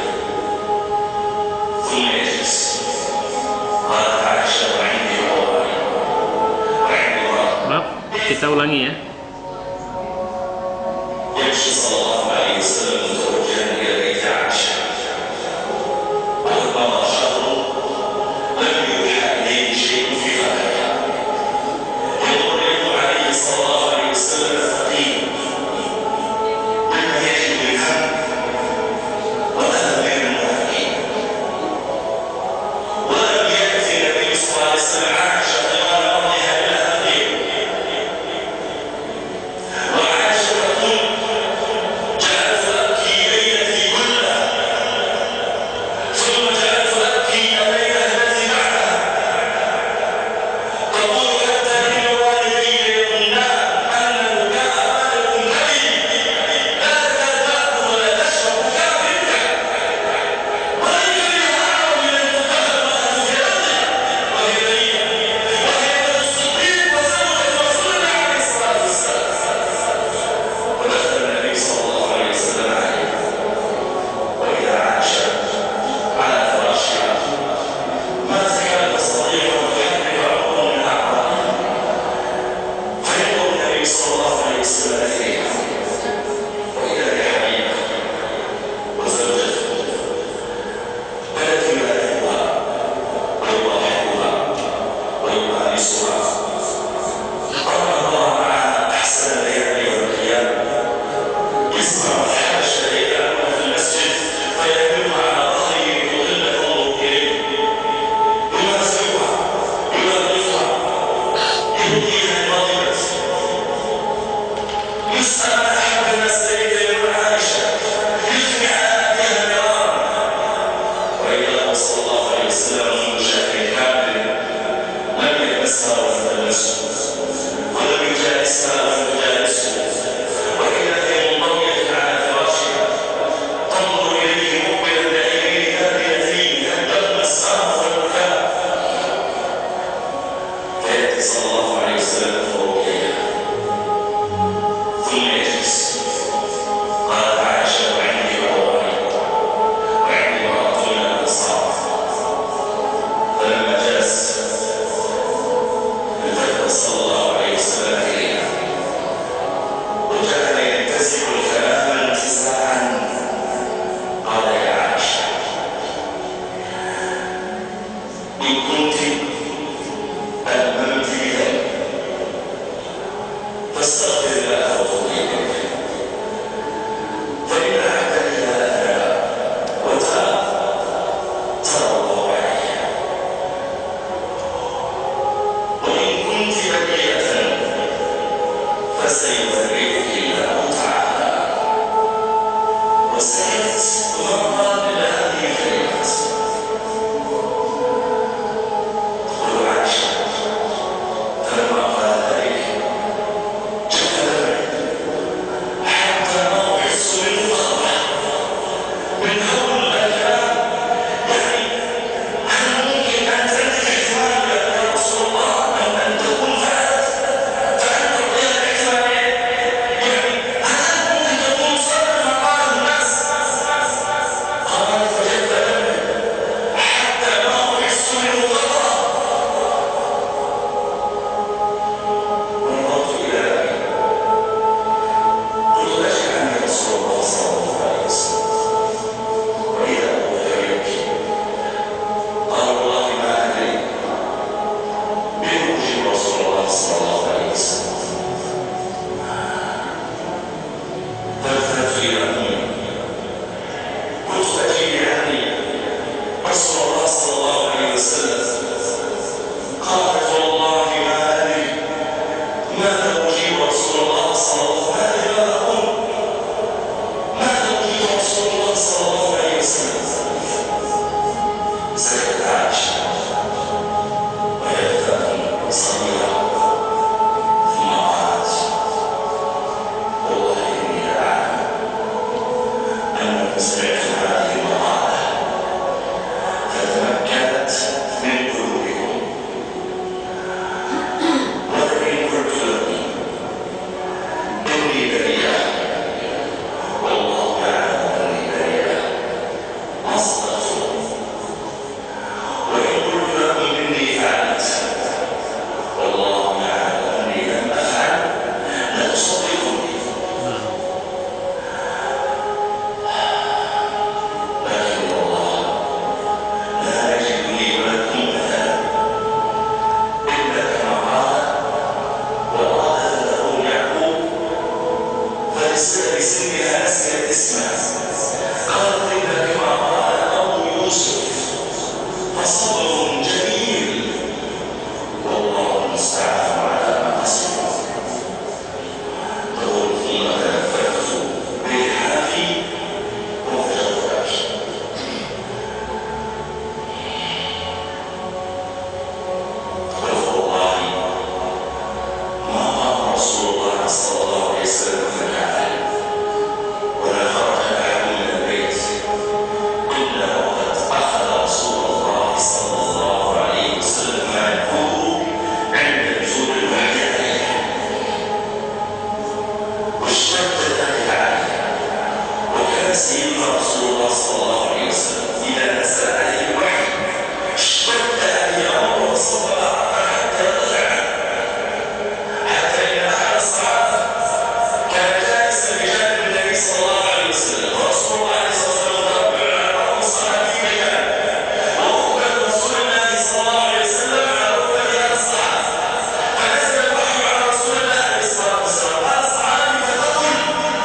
ثم يجلس قالت عائشه وعندي وعندي maaf kita ulangi ya. يمشي صلى الله عليه وسلم متوجها الى بيت عائشه وربما شهر لم يوحى اليه شيء في غدرها يطلق عليه صلى الله عليه وسلم الفقير مما يجد الهم وأنا بين المهاجرين ولم يأتي النبي صلى الله عليه وسلم عائشه طوال عمرها إلا هذه وعائشه تقول جعلت أبكي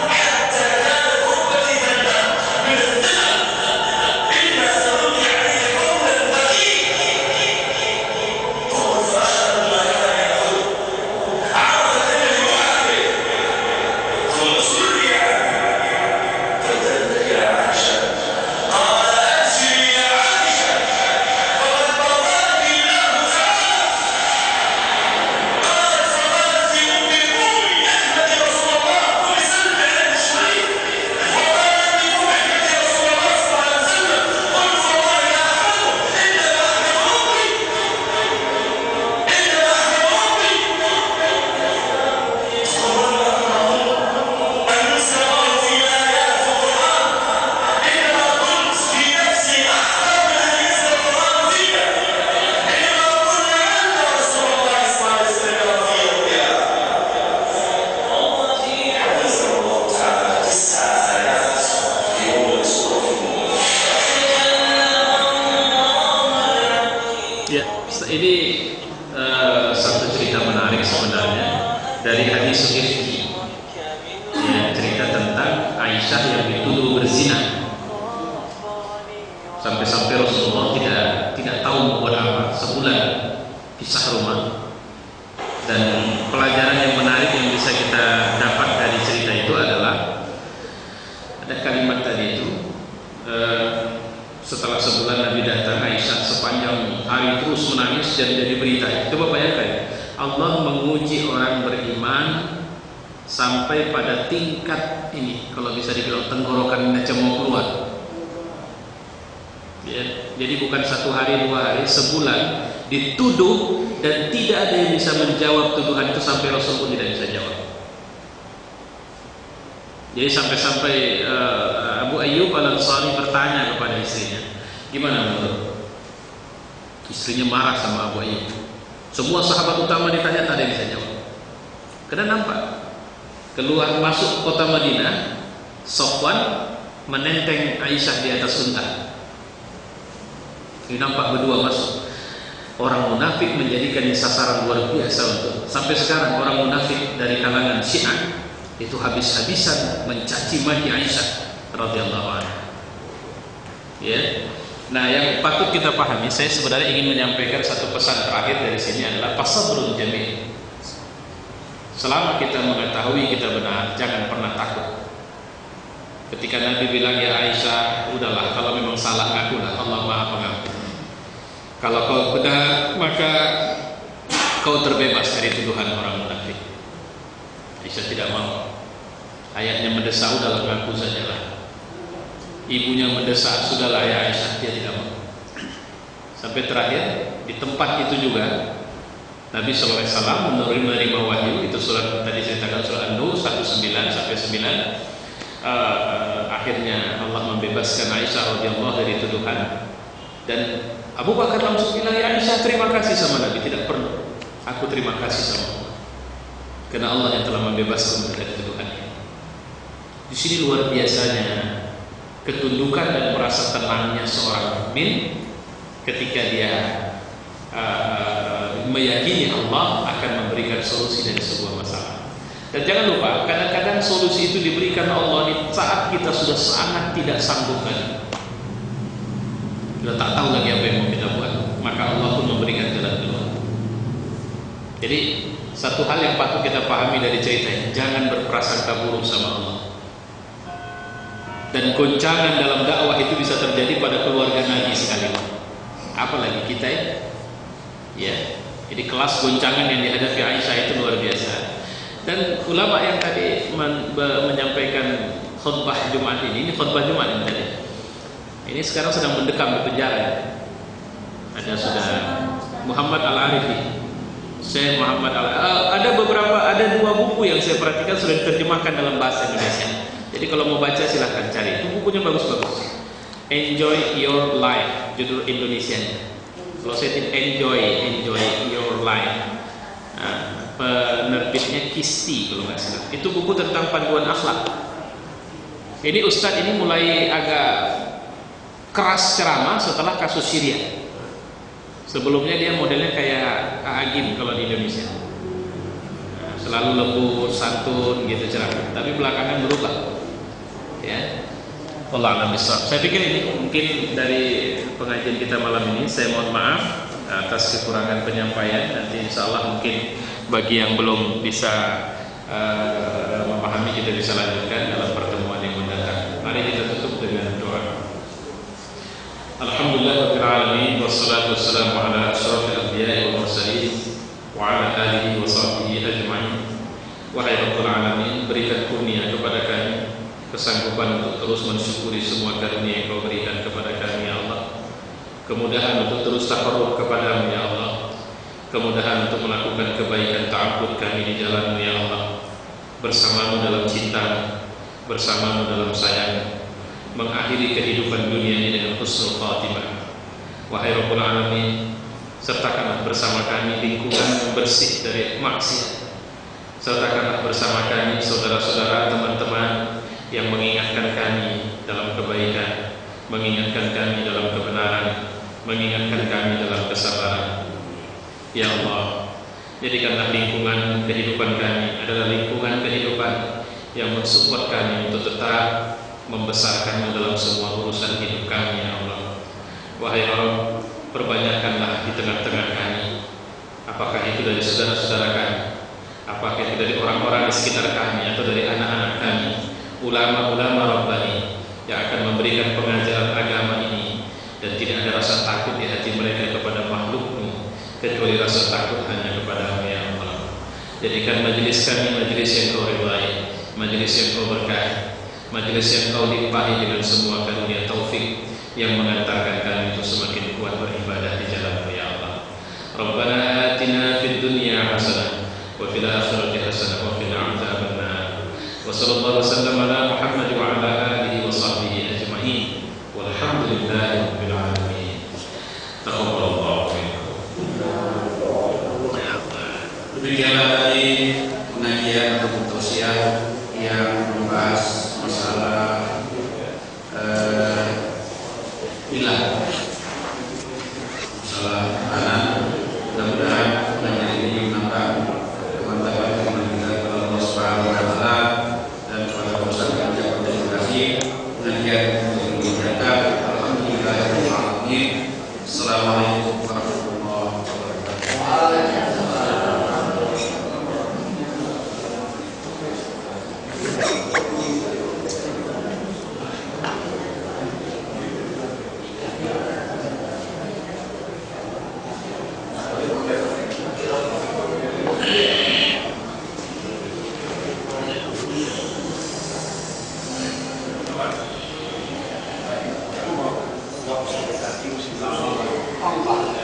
حتى Aisyah yang dituduh berzina. Sampai-sampai Rasulullah tidak tahu membuat apa sebulan pisah rumah. Dan pelajaran yang menarik yang bisa kita dapat dari cerita itu adalah ada kalimat tadi itu, setelah sebulan Nabi datang, Aisyah sepanjang hari terus menangis dan jadi berita. Coba bayangkan, Allah menguji orang beriman sampai pada tingkat ini, kalau bisa dibilang tenggorokan macam mau keluar. Ya, jadi bukan 1 hari 2 hari, sebulan dituduh dan tidak ada yang bisa menjawab tuduhan itu sampai Rasul pun tidak bisa jawab. Jadi sampai-sampai Abu Ayyub Al-Ansari bertanya kepada istrinya, gimana menurut? Istrinya marah sama Abu Ayyub. Semua sahabat utama ditanya tak ada yang bisa jawab. Karena nampak keluar masuk kota Madinah, Sofwan menenteng Aisyah di atas unta. Ini nampak berdua masuk. Orang munafik menjadikan sasaran luar biasa untuk sampai sekarang orang munafik dari kalangan Syiah itu habis-habisan mencaci maki Aisyah radhiyallahu anha. Ya. Nah, yang patut kita pahami, saya sebenarnya ingin menyampaikan satu pesan terakhir dari sini adalah fasabrun jamil. Selama kita mengetahui kita benar, jangan pernah takut. Ketika Nabi bilang, ya Aisyah, udahlah, kalau memang salah akulah, Allah Maha Pengampun. Kalau kau benar, maka kau terbebas dari tuduhan orang munafik. Aisyah tidak mau. Ayahnya mendesak, udahlah ngaku sajalah. Ibunya mendesak, sudahlah ya Aisyah, dia tidak mau. Sampai terakhir di tempat itu juga Nabi SAW menerima wahyu, itu surat tadi ceritakan surat An-Nur 19 sampai 9. Akhirnya Allah membebaskan Aisyah radhiyallahu dari tuduhan. Dan Abu Bakar langsung bilang, ya Aisyah, terima kasih sama Nabi. Tidak perlu, aku terima kasih sama Allah, karena Allah yang telah membebaskan dari tuduhannya. Di sini luar biasanya ketundukan dan merasa tenangnya seorang mukmin ketika dia meyakini Allah akan memberikan solusi dari sebuah masalah. Dan jangan lupa, kadang-kadang solusi itu diberikan Allah di saat kita sudah sangat tidak sanggup lagi. Kita tak tahu lagi apa yang mau kita buat, maka Allah pun memberikan jalan keluar. Jadi satu hal yang patut kita pahami dari cerita ini, jangan berprasangka buruk sama Allah. Dan goncangan dalam dakwah itu bisa terjadi pada keluarga Nabi sekalipun, apalagi kita ya. Jadi kelas goncangan yang dihadapi Aisyah itu luar biasa. Dan ulama yang tadi menyampaikan khutbah Jumat ini khutbah Jumat ini tadi, ini sekarang sedang mendekam di penjara. Ada sudah Muhammad Al-Arifi, Syekh Muhammad ada 2 buku yang saya perhatikan sudah diterjemahkan dalam bahasa Indonesia. Jadi kalau mau baca silahkan cari, itu bukunya bagus-bagus. Enjoy Your Life, judul Indonesianya. Kalau saya enjoy Your Life. Nah, penerbitnya Kisti kalau nggak salah. Itu buku tentang panduan akhlak. Ini Ustadz ini mulai agak keras ceramah setelah kasus Syria. Sebelumnya dia modelnya kayak Kak Agim kalau di Indonesia. Nah, selalu lembut, santun gitu ceramah. Tapi belakangan berubah. Ya. Allah a'lam bishawab. Saya pikir ini mungkin dari pengajian kita malam ini. Saya mohon maaf atas kekurangan penyampaian. Nanti insya Allah mungkin bagi yang belum bisa memahami kita bisa lanjutkan dalam pertemuan yang mendatang. Mari kita tutup dengan doa. Alhamdulillahirabbil alamin wassalatu wassalamu ala asyrofil anbiya'i wal mursalin wa ala alihi wa sahbihi ajma'in. Wahai Rabbul alamin, berikan kurnia kepada kami kesanggupan untuk terus mensyukuri semua karunia yang Kau berikan kepada kami ya Allah. Kemudahan untuk terus takarrub kepadamu ya Allah. Kemudahan untuk melakukan kebaikan ta'abbud kami di jalan-Mu ya Allah. Bersamamu dalam cinta, bersamamu dalam sayang, mengakhiri kehidupan dunia ini dengan husnul khatimah. Wahai Rabbul alamin, sertakanlah bersama kami lingkungan yang bersih dari maksiat. Sertakanlah bersama kami saudara-saudara, teman-teman yang mengingatkan kami dalam kebaikan, mengingatkan kami dalam kebenaran, mengingatkan kami dalam kesabaran. Ya Allah, jadikanlah lingkungan kehidupan kami adalah lingkungan kehidupan yang mensupport kami untuk tetap membesarkanmu dalam semua urusan hidup kami, ya Allah. Wahai Allah, perbanyakkanlah di tengah-tengah kami, apakah itu dari saudara-saudara kami, apakah itu dari orang-orang di sekitar kami, atau dari anak-anak kami, ulama-ulama Rabbani yang akan memberikan pengajaran agama ini, dan tidak ada rasa takut di hati mereka kepada makhlukmu, kecuali rasa takut hanya kepada-Mu, ya Allah. Jadikan majelis kami majelis yang Kau ridhai, majelis yang Kau berkahi, majelis yang Kau limpahi dengan semua karunia taufik yang mengantarkan kami untuk semakin kuat beribadah di jalan-Mu, ya Allah. Rabbana atina fid dunya hasanah wa fil akhirati hasanah wa qina adzabannar. Wa sallallahu wasallam ala Muhammad wa ala alihi wa sahbihi ajma'in. Walhamdulillahi rabbil alamin. Taqabbalallahu minkum. Demikianlah tadi pengajian atau tausiah yang membahas masalah ilah, masalah anak. Mudah-mudahan pengajian ini menambah kemantapan iman kita kepada Allah Subhanahu wa Ta'ala, dan kepada Ustaz kami ucapkan terima kasih. Pengajian yang diberkati. Alhamdulillahirabbil alamin. Assalamualaikum warahmatullahi wabarakatuh. Allah.